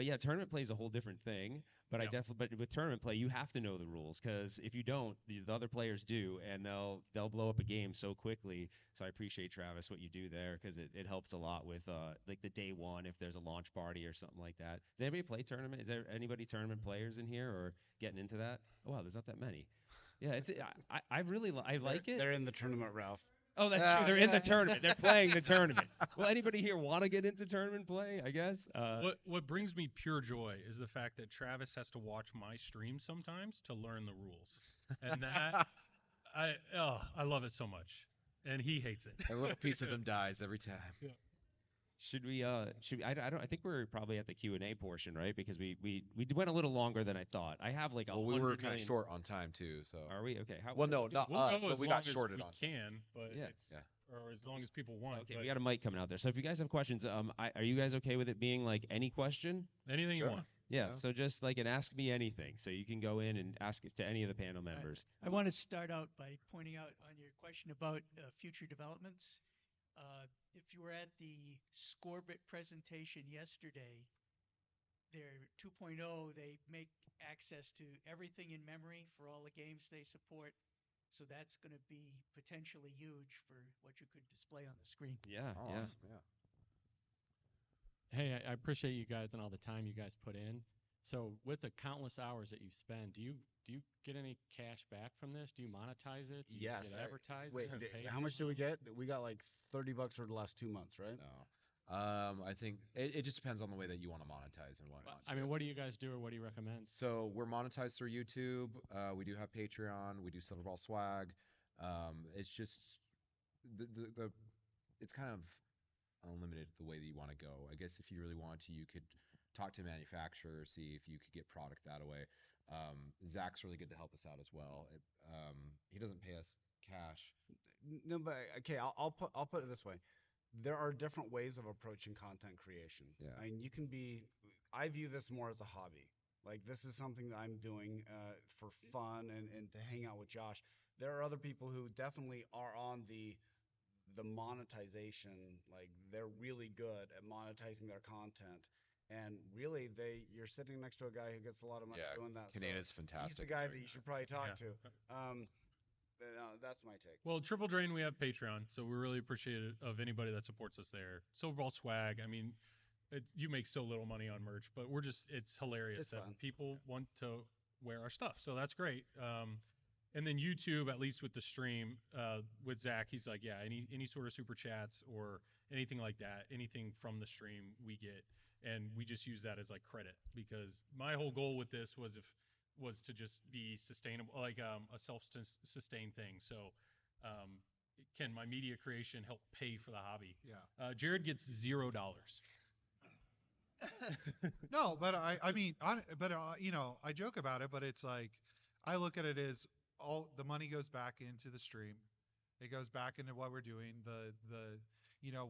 yeah, tournament play is a whole different thing. But I Yeah. definitely, but with tournament play, you have to know the rules because if you don't, the other players do, and they'll blow up a game so quickly. So I appreciate Travis what you do there because it helps a lot with like the day one if there's a launch party or something like that. Does anybody play tournament? Is there anybody tournament players in here or getting into that? Oh wow, there's not that many. Yeah, I really I like it. They're in the tournament, Ralph. Oh, that's true. They're in the tournament. They're playing the tournament. Will anybody here want to get into tournament play? I guess. What brings me pure joy is the fact that Travis has to watch my stream sometimes to learn the rules, and that I love it so much, and he hates it. A little piece of him dies every time. Yeah. I think we're probably at the Q&A portion, right? Because we went a little longer than I thought. I have like Well, we were 100 kind of million. short on time too, so. Are we? Okay. Well, no, not We'll us, go but as we long got as shorted we on time. can, but Yeah. it's Yeah. or as long as people want. Okay, but we got a mic coming out there. So if you guys have questions, are you guys okay with it being like any question? anything Sure. you want. Yeah. Yeah. So just like an ask me anything. So you can go in and ask it to any of the panel members. I want to start out by pointing out on your question about future developments. If you were at the Scorbit presentation yesterday, their 2.0, they make access to everything in memory for all the games they support. So that's going to be potentially huge for what you could display on the screen. Yeah. Oh, Yeah. awesome. Yeah. Hey, I appreciate you guys and all the time you guys put in. So with the countless hours that you spend, do you get any cash back from this? Do you monetize it? Do you Yes. get advertised? Wait, Pay how much do we someone? get? We got like $30 for the last 2 months, right? No. I think it just depends on the way that you want to monetize and whatnot. I mean, too. what do you guys do or what do you recommend? So we're monetized through YouTube. We do have Patreon. We do Silverball Swag. It's just the it's kind of unlimited the way that you want to go. I guess if you really want to, you could talk to a manufacturer, see if you could get product that way. Zach's really good to help us out as well. He doesn't pay us cash. No, but okay, I'll put it this way. There are different ways of approaching content creation. Yeah. I mean, I view this more as a hobby. Like this is something that I'm doing for fun and to hang out with Josh. There are other people who definitely are on the monetization. Like they're really good at monetizing their content. And really, you're sitting next to a guy who gets a lot of money Yeah, doing that. Canada's so fantastic. he's the guy at that doing you should probably talk Yeah. to. That's my take. Well, Triple Drain, we have Patreon, so we're really appreciative of anybody that supports us there. Silverball Swag, I mean, you make so little money on merch, but it's hilarious It's that fun. people want to wear our stuff, so that's great. And then YouTube, at least with the stream, with Zach, he's like, yeah, any sort of super chats or anything like that, anything from the stream we get, and we just use that as like credit because my whole goal with this was to just be sustainable, like a self-sustained thing. So, can my media creation help pay for the hobby? Yeah. Jared gets $0. No, but I mean, I joke about it, but it's like, I look at it as all the money goes back into the stream. It goes back into what we're doing.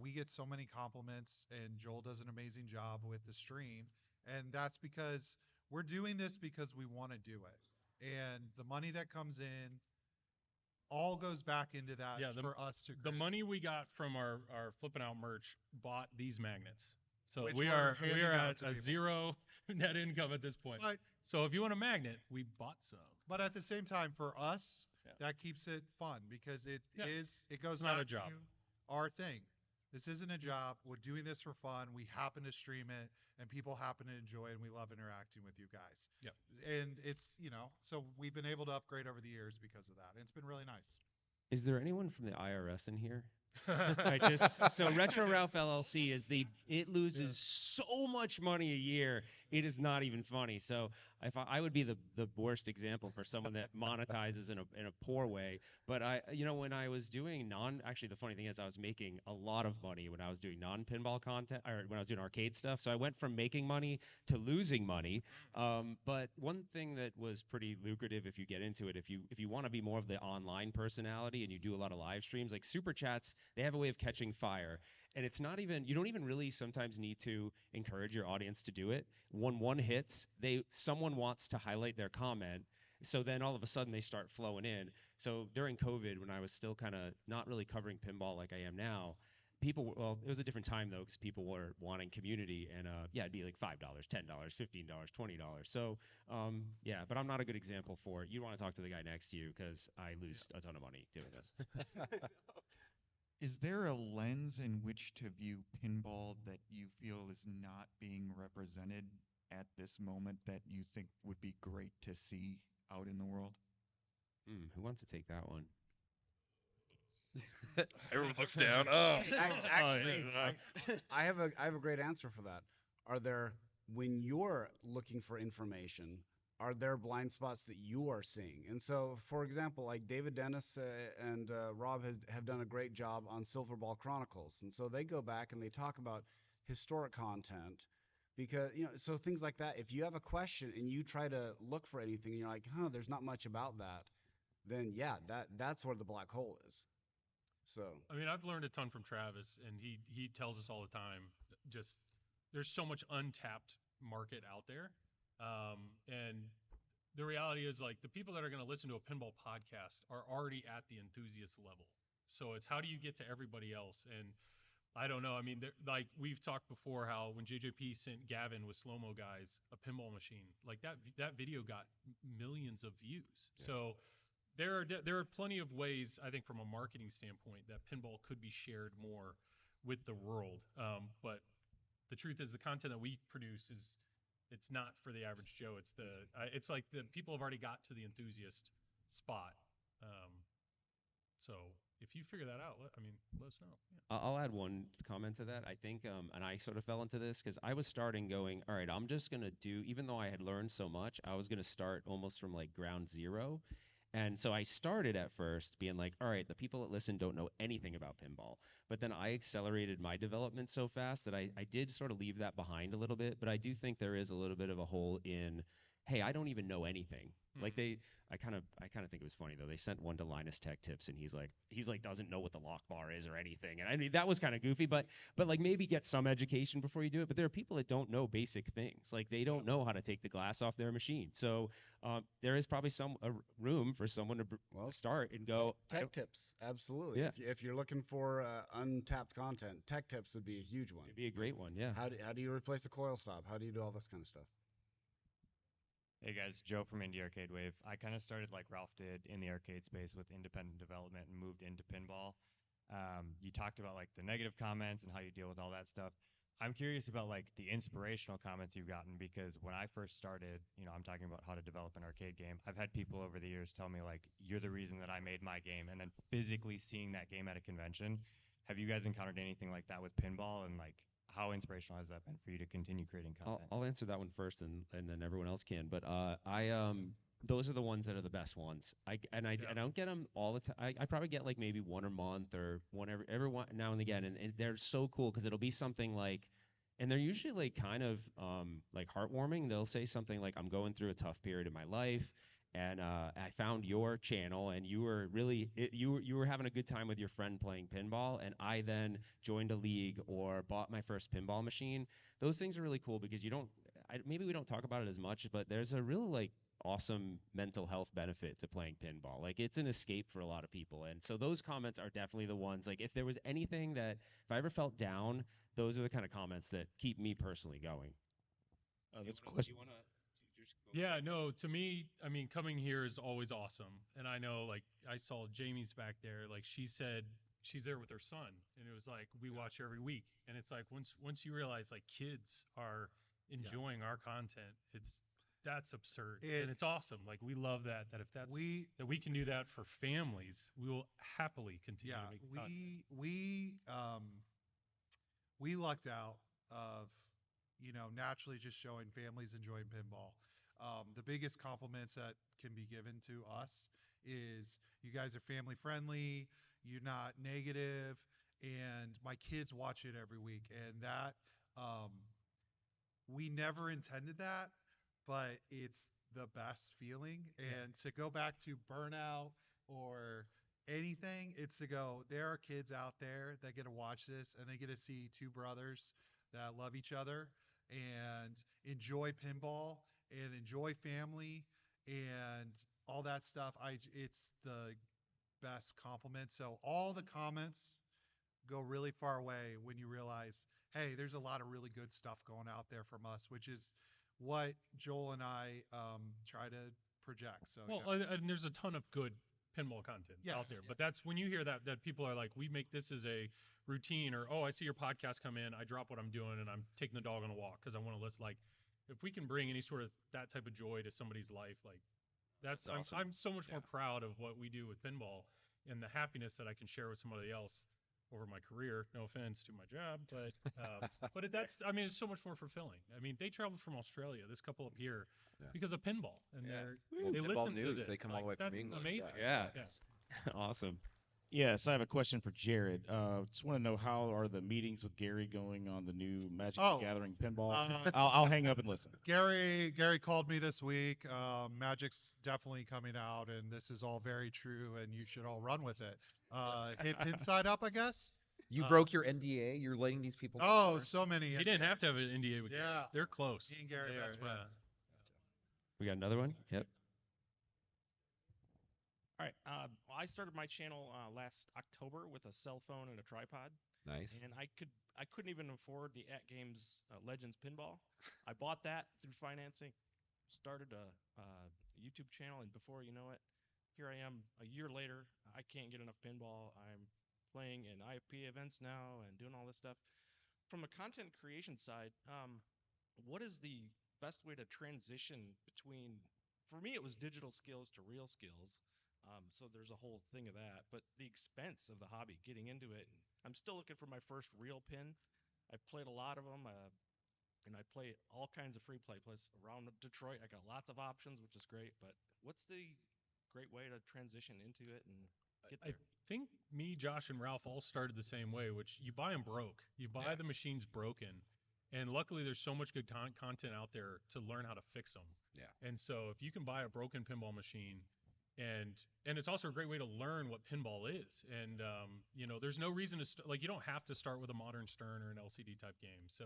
We get so many compliments, and Joel does an amazing job with the stream, and that's because we're doing this because we want to do it, and the money that comes in all goes back into that Yeah, for us to the create. money we got from our flipping out merch bought these magnets. So Which we we're are handing out at to a people. zero net income at this point. But So if you want a magnet, we bought some. but at the same time, for us, Yeah. that keeps it fun because it Yeah. goes It's not back a job. to our thing. This isn't a job. We're doing this for fun. We happen to stream it, and people happen to enjoy it, and we love interacting with you guys. Yep. And it's, so we've been able to upgrade over the years because of that. And it's been really nice. Is there anyone from the IRS in here? I just so Retro Ralph LLC is it loses so much money a year. It is not even funny. So if I would be the worst example for someone that monetizes in a poor way. But when I was doing actually the funny thing is I was making a lot of money when I was doing non-pinball content or when I was doing arcade stuff. So I went from making money to losing money. But one thing that was pretty lucrative if you get into it, if you want to be more of the online personality and you do a lot of live streams, like super chats, they have a way of catching fire. And it's not even you don't even really sometimes need to encourage your audience to do it. When one hits, someone wants to highlight their comment. So then all of a sudden they start flowing in. So during COVID, when I was still kind of not really covering pinball like I am now, well, it was a different time though, because people were wanting community, and yeah, it'd be like $5, $10, $15, $20. So yeah, but I'm not a good example for it. You want to talk to the guy next to you because I lose a ton of money doing this. Is there a lens in which to view pinball that you feel is not being represented at this moment that you think would be great to see out in the world? Who wants to take that one? Everyone looks down. Oh. Actually, I have a great answer for that. Are there, when you're looking for information, are there blind spots that you are seeing? And so, for example, like David Dennis and Rob have done a great job on Silverball Chronicles, and so they go back and they talk about historic content, because so things like that. If you have a question and you try to look for anything, and you're like, there's not much about that, then yeah, that's where the black hole is. So I mean, I've learned a ton from Travis, and he tells us all the time. Just there's so much untapped market out there, and the reality is like the people that are going to listen to a pinball podcast are already at the enthusiast level. So it's how do you get to everybody else? And I don't know. I mean, like we've talked before, how when JJP sent Gavin with Slow Mo Guys a pinball machine, like that video got millions of views. Yeah. So there are plenty of ways, I think, from a marketing standpoint, that pinball could be shared more with the world. But the truth is, the content that we produce it's not for the average Joe. It's like the people have already got to the enthusiast spot. So if you figure that out, let us know. Yeah. I'll add one comment to that. I think, and I sort of fell into this because I was starting going, all right, I'm just going to do, even though I had learned so much, I was going to start almost from like ground zero. And so I started at first being like, all right, the people that listen don't know anything about pinball. But then I accelerated my development so fast that I did sort of leave that behind a little bit. But I do think there is a little bit of a hole in, hey, I don't even know anything. Like I kind of think it was funny though. They sent one to Linus Tech Tips, and he's like doesn't know what the lock bar is or anything. And I mean that was kind of goofy, but like maybe get some education before you do it. But there are people that don't know basic things. Like they don't know how to take the glass off their machine. So there is probably some room for someone to start and go. Tech tips, absolutely. Yeah. If you're looking for untapped content, tech tips would be a huge one. It'd be a great one, yeah. How do you replace a coil stop? How do you do all this kind of stuff? Hey guys, Joe from Indie Arcade Wave. I kind of started like Ralph did in the arcade space with independent development and moved into pinball. You talked about like the negative comments and how you deal with all that stuff. I'm curious about like the inspirational comments you've gotten, because when I first started, I'm talking about how to develop an arcade game. I've had people over the years tell me like, you're the reason that I made my game, and then physically seeing that game at a convention. Have you guys encountered anything like that with pinball, and like how inspirational has that been for you to continue creating content? I'll answer that one first, and then everyone else can. But those are the ones that are the best ones. I don't get them all the time. I probably get like maybe one a month or one every one now and again, and they're so cool because it'll be something like, and they're usually like kind of like heartwarming. They'll say something like, "I'm going through a tough period in my life, and I found your channel, and you were really you were having a good time with your friend playing pinball, and I then joined a league or bought my first pinball machine." Those things are really cool because maybe we don't talk about it as much, but there's a real like awesome mental health benefit to playing pinball. Like it's an escape for a lot of people. And so those comments are definitely the ones, like if there was anything that if I ever felt down, those are the kind of comments that keep me personally going. That's a question. Yeah, no, to me, I mean, coming here is always awesome. And I know, like, I saw Jamie's back there. Like, she said she's there with her son, and it was like we watch every week. And it's like once you realize like kids are enjoying our content, that's absurd, and it's awesome. Like, we love that. That if that's that we can do that for families, we will happily continue to make content. We lucked out of, naturally just showing families enjoying pinball. The biggest compliments that can be given to us is you guys are family friendly, you're not negative, and my kids watch it every week. And that, we never intended that, but it's the best feeling. And to go back to burnout or anything, it's to go, there are kids out there that get to watch this and they get to see two brothers that love each other and enjoy pinball and enjoy family and all that stuff. It's the best compliment. So all the comments go really far away when you realize, hey, there's a lot of really good stuff going out there from us, which is what Joel and I try to project. So Well, and there's a ton of good pinball content out there, but that's when you hear that people are like, we make this as a routine, or oh, I see your podcast come in, I drop what I'm doing and I'm taking the dog on a walk because I want to listen. Like, if we can bring any sort of that type of joy to somebody's life, like that's awesome. I'm so much more proud of what we do with pinball and the happiness that I can share with somebody else over my career. No offense to my job, but that's, I mean, it's so much more fulfilling. I mean, they traveled from Australia, this couple up here, because of pinball, and they Pinball listen to news. this. They come all Like, the way from that's England. amazing. Yeah. Awesome. Yes, I have a question for Jared. Just want to know, how are the meetings with Gary going on the new Magic the Gathering pinball? I'll hang up and listen. Gary called me this week. Magic's definitely coming out, and this is all very true, and you should all run with it. Hit pin side up, I guess. You broke your NDA. You're letting these people. Oh, so many. He didn't have to have an NDA with Gary. Yeah. They're close. Me and Gary, They best are, friends. We got another one? Yep. All right. I started my channel last October with a cell phone and a tripod. Nice. And I couldn't even afford the At Games Legends pinball. I bought that through financing, started a YouTube channel, and before you know it, here I am a year later. I can't get enough pinball. I'm playing in IFP events now and doing all this stuff. From a content creation side, what is the best way to transition between? For me, it was digital skills to real skills. So there's a whole thing of that, but the expense of the hobby, getting into it. I'm still looking for my first real pin. I've played a lot of them, and I play all kinds of free play. Plus around Detroit, I got lots of options, which is great. But what's the great way to transition into it and get I there? think me, Josh, and Ralph all started the same way, which you buy them broke. You buy the machines broken, and luckily there's so much good content out there to learn how to fix them. Yeah. And so if you can buy a broken pinball machine, and it's also a great way to learn what pinball is. And there's no reason to like, you don't have to start with a modern Stern or an LCD type game. So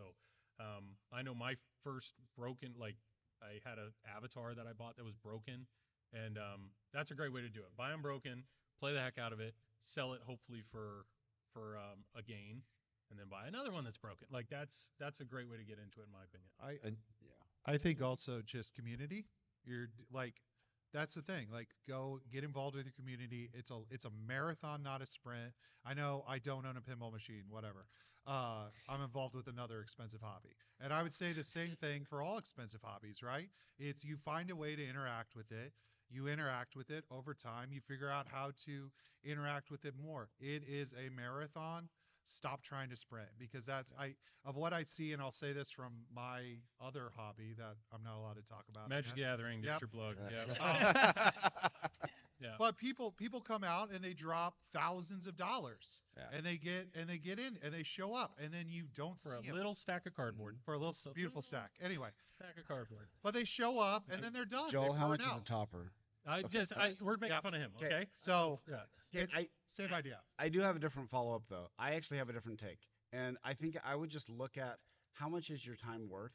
I know my first broken, like, I had an Avatar that I bought that was broken, and that's a great way to do it. Buy them broken, play the heck out of it, sell it hopefully for a gain, and then buy another one that's broken. Like, that's a great way to get into it, in my opinion. I think also just community. You're like, that's the thing. Like, go get involved with your community. It's a marathon, not a sprint. I know I don't own a pinball machine, whatever. I'm involved with another expensive hobby. And I would say the same thing for all expensive hobbies, right? It's, you find a way to interact with it. You interact with it over time. You figure out how to interact with it more. It is a marathon. Stop trying to sprint, because that's of what I see, and I'll say this from my other hobby that I'm not allowed to talk about. Magic the Gathering, that's your plug. Yeah. But people come out and they drop thousands of dollars, and they get in and they show up, and then you don't see For a them. little stack of cardboard. For a little beautiful stack. Anyway, Stack of cardboard. but they show up and then they're done. Joel, They how burn much is out. a topper? We're making fun of him, okay? So Okay, it's same idea. I do have a different follow up though. I actually have a different take, and I think I would just look at how much is your time worth.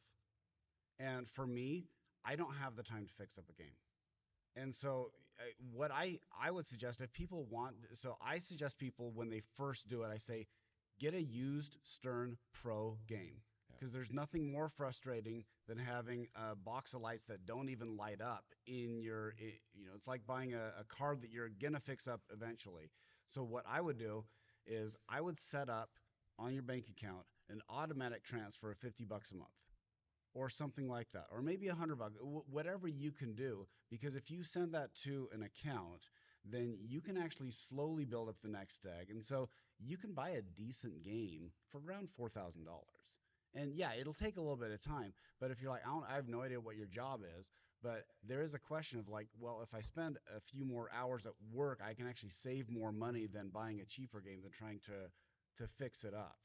And for me, I don't have the time to fix up a game. And so, what I would suggest if people want, so I suggest people when they first do it, I say, get a used Stern Pro game because there's nothing more frustrating than having a box of lights that don't even light up in your, it's like buying a car that you're gonna fix up eventually. So what I would do is I would set up on your bank account an automatic transfer of $50 a month or something like that, or maybe $100, whatever you can do. Because if you send that to an account, then you can actually slowly build up the next egg, and so you can buy a decent game for around $4,000. And yeah, it'll take a little bit of time. But if you're like, I have no idea what your job is, but there is a question of like, well, if I spend a few more hours at work, I can actually save more money than buying a cheaper game than trying to fix it up.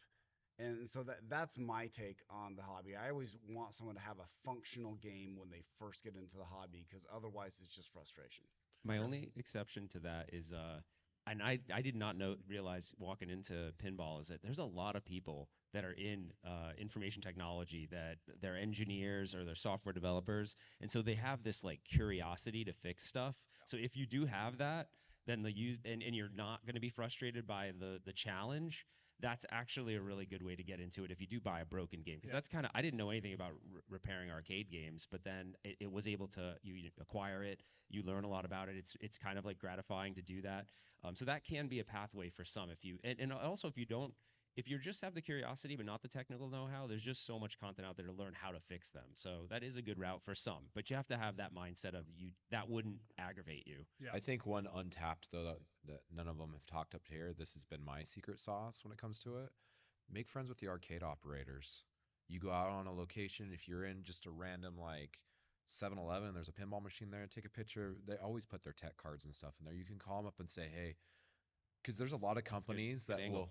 And so that's my take on the hobby. I always want someone to have a functional game when they first get into the hobby because otherwise it's just frustration. My only exception to that is and I did not realize walking into pinball is that there's a lot of people that are in information technology, that they're engineers or they're software developers, and so they have this like curiosity to fix stuff. So if you do have that, then and you're not going to be frustrated by the challenge. That's actually a really good way to get into it if you do buy a broken game, because that's kind of, I didn't know anything about repairing arcade games, but then it was able to, you acquire it, you learn a lot about it. It's kind of like gratifying to do that. So that can be a pathway for some if you, and also if you don't, if you just have the curiosity but not the technical know-how, there's just so much content out there to learn how to fix them. So that is a good route for some, but you have to have that mindset of you that wouldn't aggravate you. Yeah. I think one untapped though that none of them have talked up here. This has been my secret sauce when it comes to it. Make friends with the arcade operators. You go out on a location, if you're in just a random like 7-Eleven, there's a pinball machine there, take a picture. They always put their tech cards and stuff in there. You can call them up and say, hey, because there's a lot of companies that will,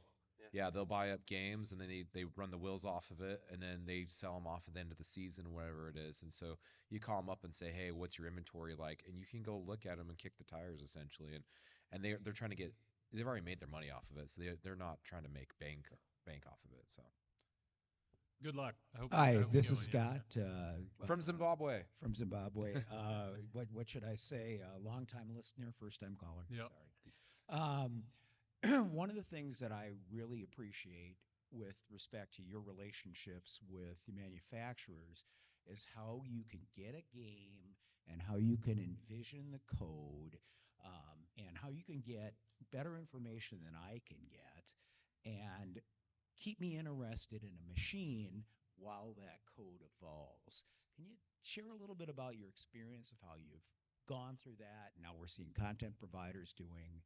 yeah, they'll buy up games and then they run the wheels off of it and then they sell them off at the end of the season, whatever it is. And so you call them up and say, hey, what's your inventory like? And you can go look at them and kick the tires essentially. And they're trying to get, they've already made their money off of it, so they're not trying to make bank off of it. So Good luck. I Hi, hope this you is go in, Scott. from Zimbabwe. From Zimbabwe. What should I say? Long time listener, first time caller. Yep. Sorry. One of the things that I really appreciate with respect to your relationships with the manufacturers is how you can get a game and how you can envision the code, and how you can get better information than I can get, and keep me interested in a machine while that code evolves. Can you share a little bit about your experience of how you've gone through that? Now we're seeing content providers doing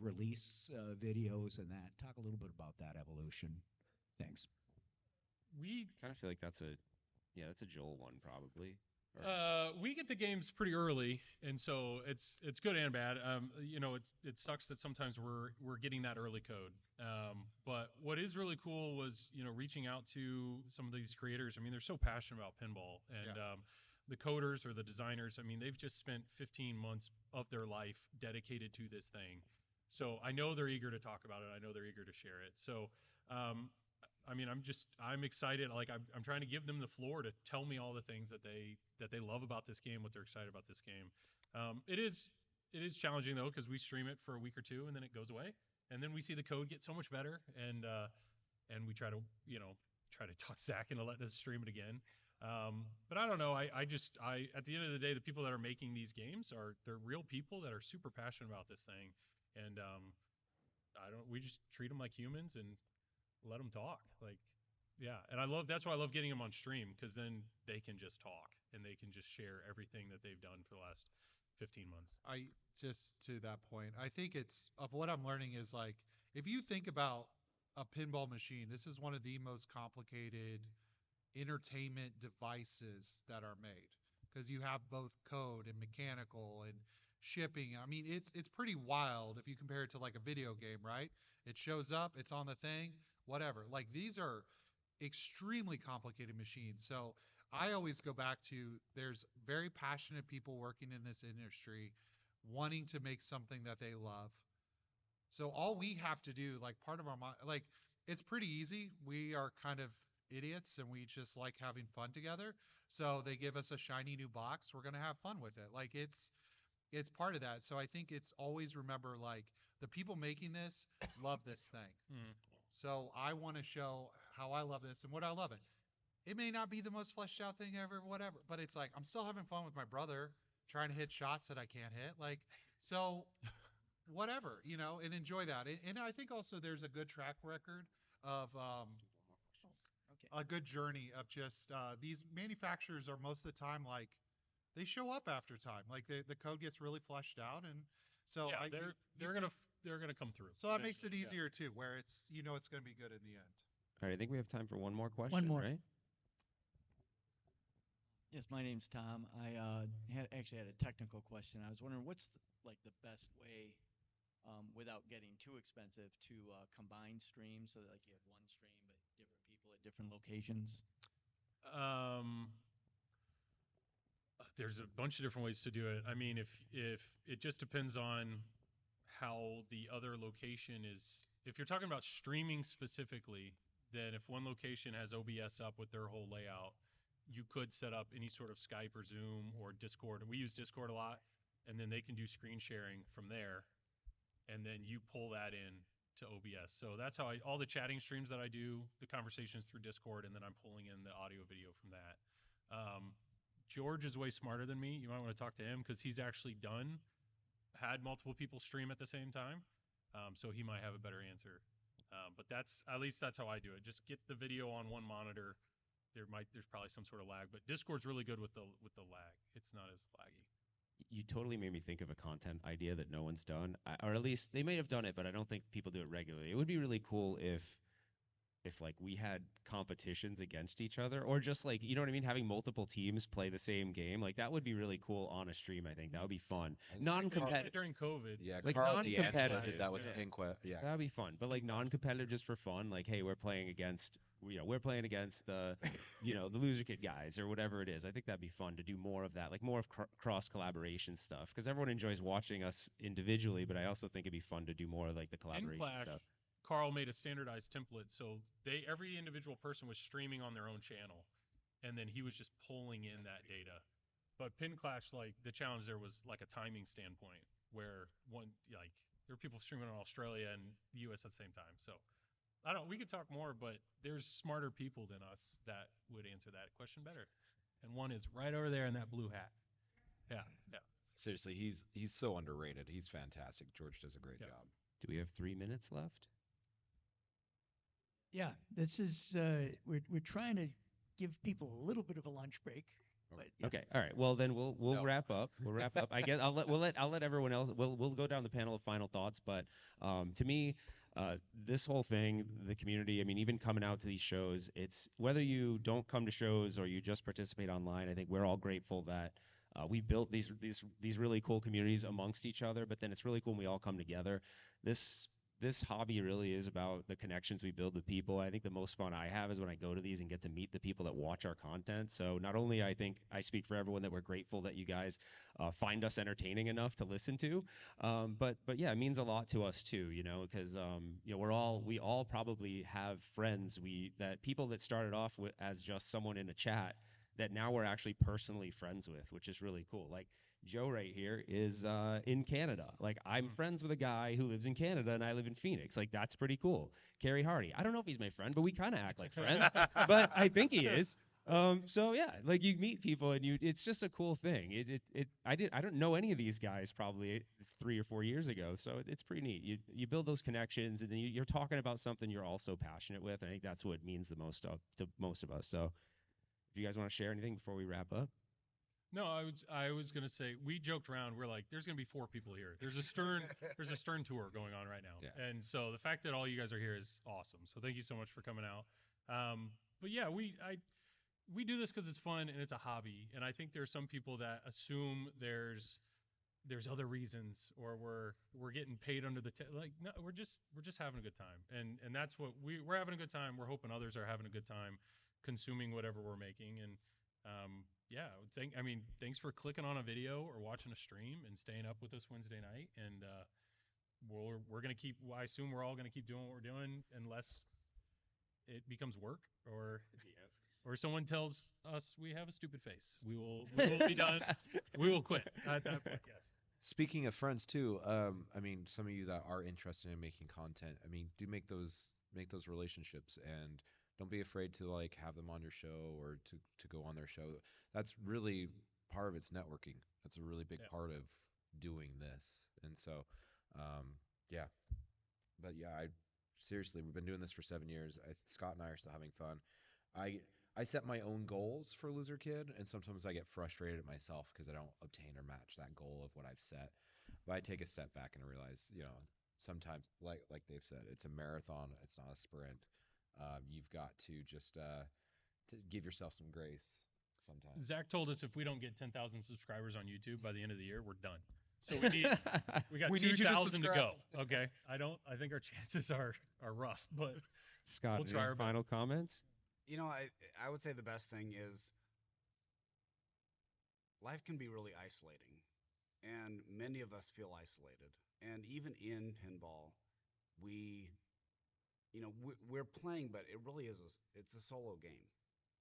release videos and that. Talk a little bit about that evolution. Thanks. We kind of feel like that's a Joel one probably. We get the games pretty early, and so it's good and bad. It sucks that sometimes we're getting that early code. But what is really cool was reaching out to some of these creators. I mean, they're so passionate about pinball, and the coders or the designers. I mean, they've just spent 15 months of their life dedicated to this thing. So I know they're eager to talk about it. I know they're eager to share it. So I mean, I'm excited. Like I'm trying to give them the floor to tell me all the things that they love about this game, what they're excited about this game. It is challenging though, because we stream it for a week or two and then it goes away, and then we see the code get so much better, and we try to try to talk Zach into letting us stream it again. But I don't know. I at the end of the day, the people that are making these games they're real people that are super passionate about this thing, and we just treat them like humans and let them talk. Like, yeah. And that's why I love getting them on stream, because then they can just talk and they can just share everything that they've done for the last 15 months. I just to that point, I think it's of what I'm learning is like if you think about a pinball machine, this is one of the most complicated entertainment devices that are made because you have both code and mechanical and shipping. I mean, it's pretty wild if you compare it to like a video game, right? It shows up, it's on the thing, whatever. Like these are extremely complicated machines. So I always go back to there's very passionate people working in this industry wanting to make something that they love. So all we have to do, like part of our like it's pretty easy. We are kind of idiots and we just like having fun together. So they give us a shiny new box. We're gonna have fun with it. Like it's part of that. So I think it's always remember like the people making this love this thing. Mm. So I want to show how I love this and what I love it. It may not be the most fleshed out thing ever, whatever, but it's like I'm still having fun with my brother trying to hit shots that I can't hit. Like, so whatever, and enjoy that. And I think also there's a good track record of Okay. a good journey of just these manufacturers are most of the time like they show up after time. Like the code gets really fleshed out, and so Yeah, I they're gonna come through. so that makes it eventually, yeah. easier too, where it's going to be good in the end. All right, I think we have time for one more question, One more. right? Yes, my name's Tom. I actually had a technical question. I was wondering what's the best way, without getting too expensive, to combine streams so that like you have one stream but different people at different locations. Um, there's a bunch of different ways to do it. I mean, if it just depends on how the other location is. If you're talking about streaming specifically, then if one location has OBS up with their whole layout, you could set up any sort of Skype or Zoom or Discord. We use Discord a lot, and then they can do screen sharing from there, and then you pull that in to OBS. So that's how all the chatting streams that I do, the conversations through Discord, and then I'm pulling in the audio video from that. George is way smarter than me. You might want to talk to him because he's actually had multiple people stream at the same time. So he might have a better answer. But at least that's how I do it. Just get the video on one monitor. There's probably some sort of lag, but Discord's really good with the lag. It's not as laggy. You totally made me think of a content idea that no one's done, or at least they may have done it, but I don't think people do it regularly. It would be really cool if like we had competitions against each other, or just like, you know what I mean, having multiple teams play the same game. Like that would be really cool on a stream. I think that would be fun. Non-competitive during COVID. Yeah, like Carl D'Angelo non-competitive. did that with Yeah. Inquest. Yeah, That'd be fun, but like non-competitive just for fun. Like, hey, we're playing against the the loser kid guys or whatever it is. I think that'd be fun to do more of that, like more of cross collaboration stuff, because everyone enjoys watching us individually, but I also think it'd be fun to do more of like the In collaboration Clash, stuff. Carl made a standardized template, so every individual person was streaming on their own channel, and then he was just pulling in that data. But Pin Clash, like the challenge there was like a timing standpoint, where there were people streaming in Australia and the U.S. at the same time. So we could talk more, but there's smarter people than us that would answer that question better. And one is right over there in that blue hat. Yeah, yeah. seriously, he's so underrated. He's fantastic. George does a great job. Do we have 3 minutes left? Yeah, this is we're trying to give people a little bit of a lunch break. But yeah. Okay. All right. Well, then we'll wrap up. We'll wrap up. I guess I'll let everyone else. We'll go down the panel of final thoughts. But to me, this whole thing, the community. I mean, even coming out to these shows, it's whether you don't come to shows or you just participate online. I think we're all grateful that we built these really cool communities amongst each other. But then it's really cool when we all come together. This hobby really is about the connections we build with people. I think the most fun I have is when I go to these and get to meet the people that watch our content. So not only I think I speak for everyone that we're grateful that you guys find us entertaining enough to listen to, but yeah, it means a lot to us too, because we all probably have friends that people that started off as just someone in a chat that now we're actually personally friends with, which is really cool. Like Joe right here is in Canada. Like I'm friends with a guy who lives in Canada and I live in Phoenix. Like that's pretty cool. Carrie Hardy. I don't know if he's my friend, but we kind of act like friends. But I think he is. So yeah, like you meet people and it's just a cool thing. I don't know any of these guys probably 3 or 4 years ago. So it's pretty neat. You build those connections and then you're talking about something you're also passionate with. I think that's what means the most to most of us. So if you guys want to share anything before we wrap up. No, I was gonna say we joked around. We're like, there's gonna be 4 people here. There's a Stern tour going on right now, Yeah. and so the fact that all you guys are here is awesome. So thank you so much for coming out. But yeah, we do this because it's fun and it's a hobby. And I think there's some people that assume there's other reasons or we're getting paid under the like no, we're just having a good time. And that's what we're having a good time. We're hoping others are having a good time consuming whatever we're making. And yeah, thanks for clicking on a video or watching a stream and staying up with us Wednesday night. And we're gonna keep. I assume we're all gonna keep doing what we're doing unless it becomes work, or someone tells us we have a stupid face. We will be done. We will quit at that point. Yes. Speaking of friends too, I mean, some of you that are interested in making content, I mean, do make those relationships, and don't be afraid to like have them on your show or to go on their show. That's really part of its networking. That's a really big part of doing this. And so, yeah, but yeah, I seriously, we've been doing this for 7 years. Scott and I are still having fun. I I set my own goals for Loser Kid, and sometimes I get frustrated at myself because I don't obtain or match that goal of what I've set. But I take a step back and I realize, sometimes, like Dave said, it's a marathon. It's not a sprint. You've got to just to give yourself some grace sometimes. Zach told us if we don't get 10,000 subscribers on YouTube by the end of the year, we're done. So we got We need you to 2,000 to go. subscribe. Okay. I think our chances are rough, but Scott, we'll try any our best. final comments? I would say the best thing is life can be really isolating, and many of us feel isolated. And even in pinball, we, we're playing, but it really is it's a solo game.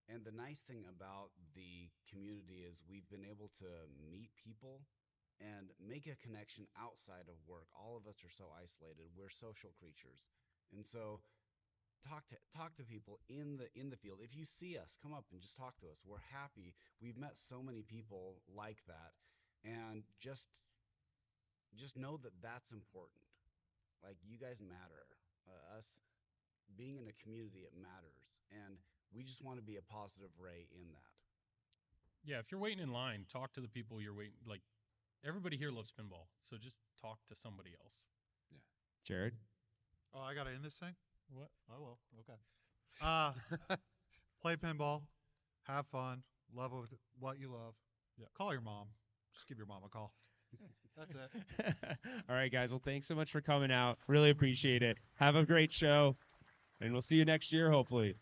And the nice thing about the community is we've been able to meet people and make a connection outside of work. All of us are so isolated. We're social creatures. And so talk to people in the field. If you see us, come up and just talk to us. We're happy. We've met so many people like that, and just know that that's important. Like, you guys matter. Us being in a community, it matters, and we just want to be a positive ray in that. Yeah, if you're waiting in line, talk to the people you're waiting. Like, everybody here loves pinball, so just talk to somebody else. Yeah. Jared? Oh, I gotta end this thing. What? I will. Okay. Play pinball, have fun, love what you love. Yeah. Call your mom. Just give your mom a call. That's it. All right, guys. Well, thanks so much for coming out. Really appreciate it. Have a great show, and we'll see you next year, hopefully.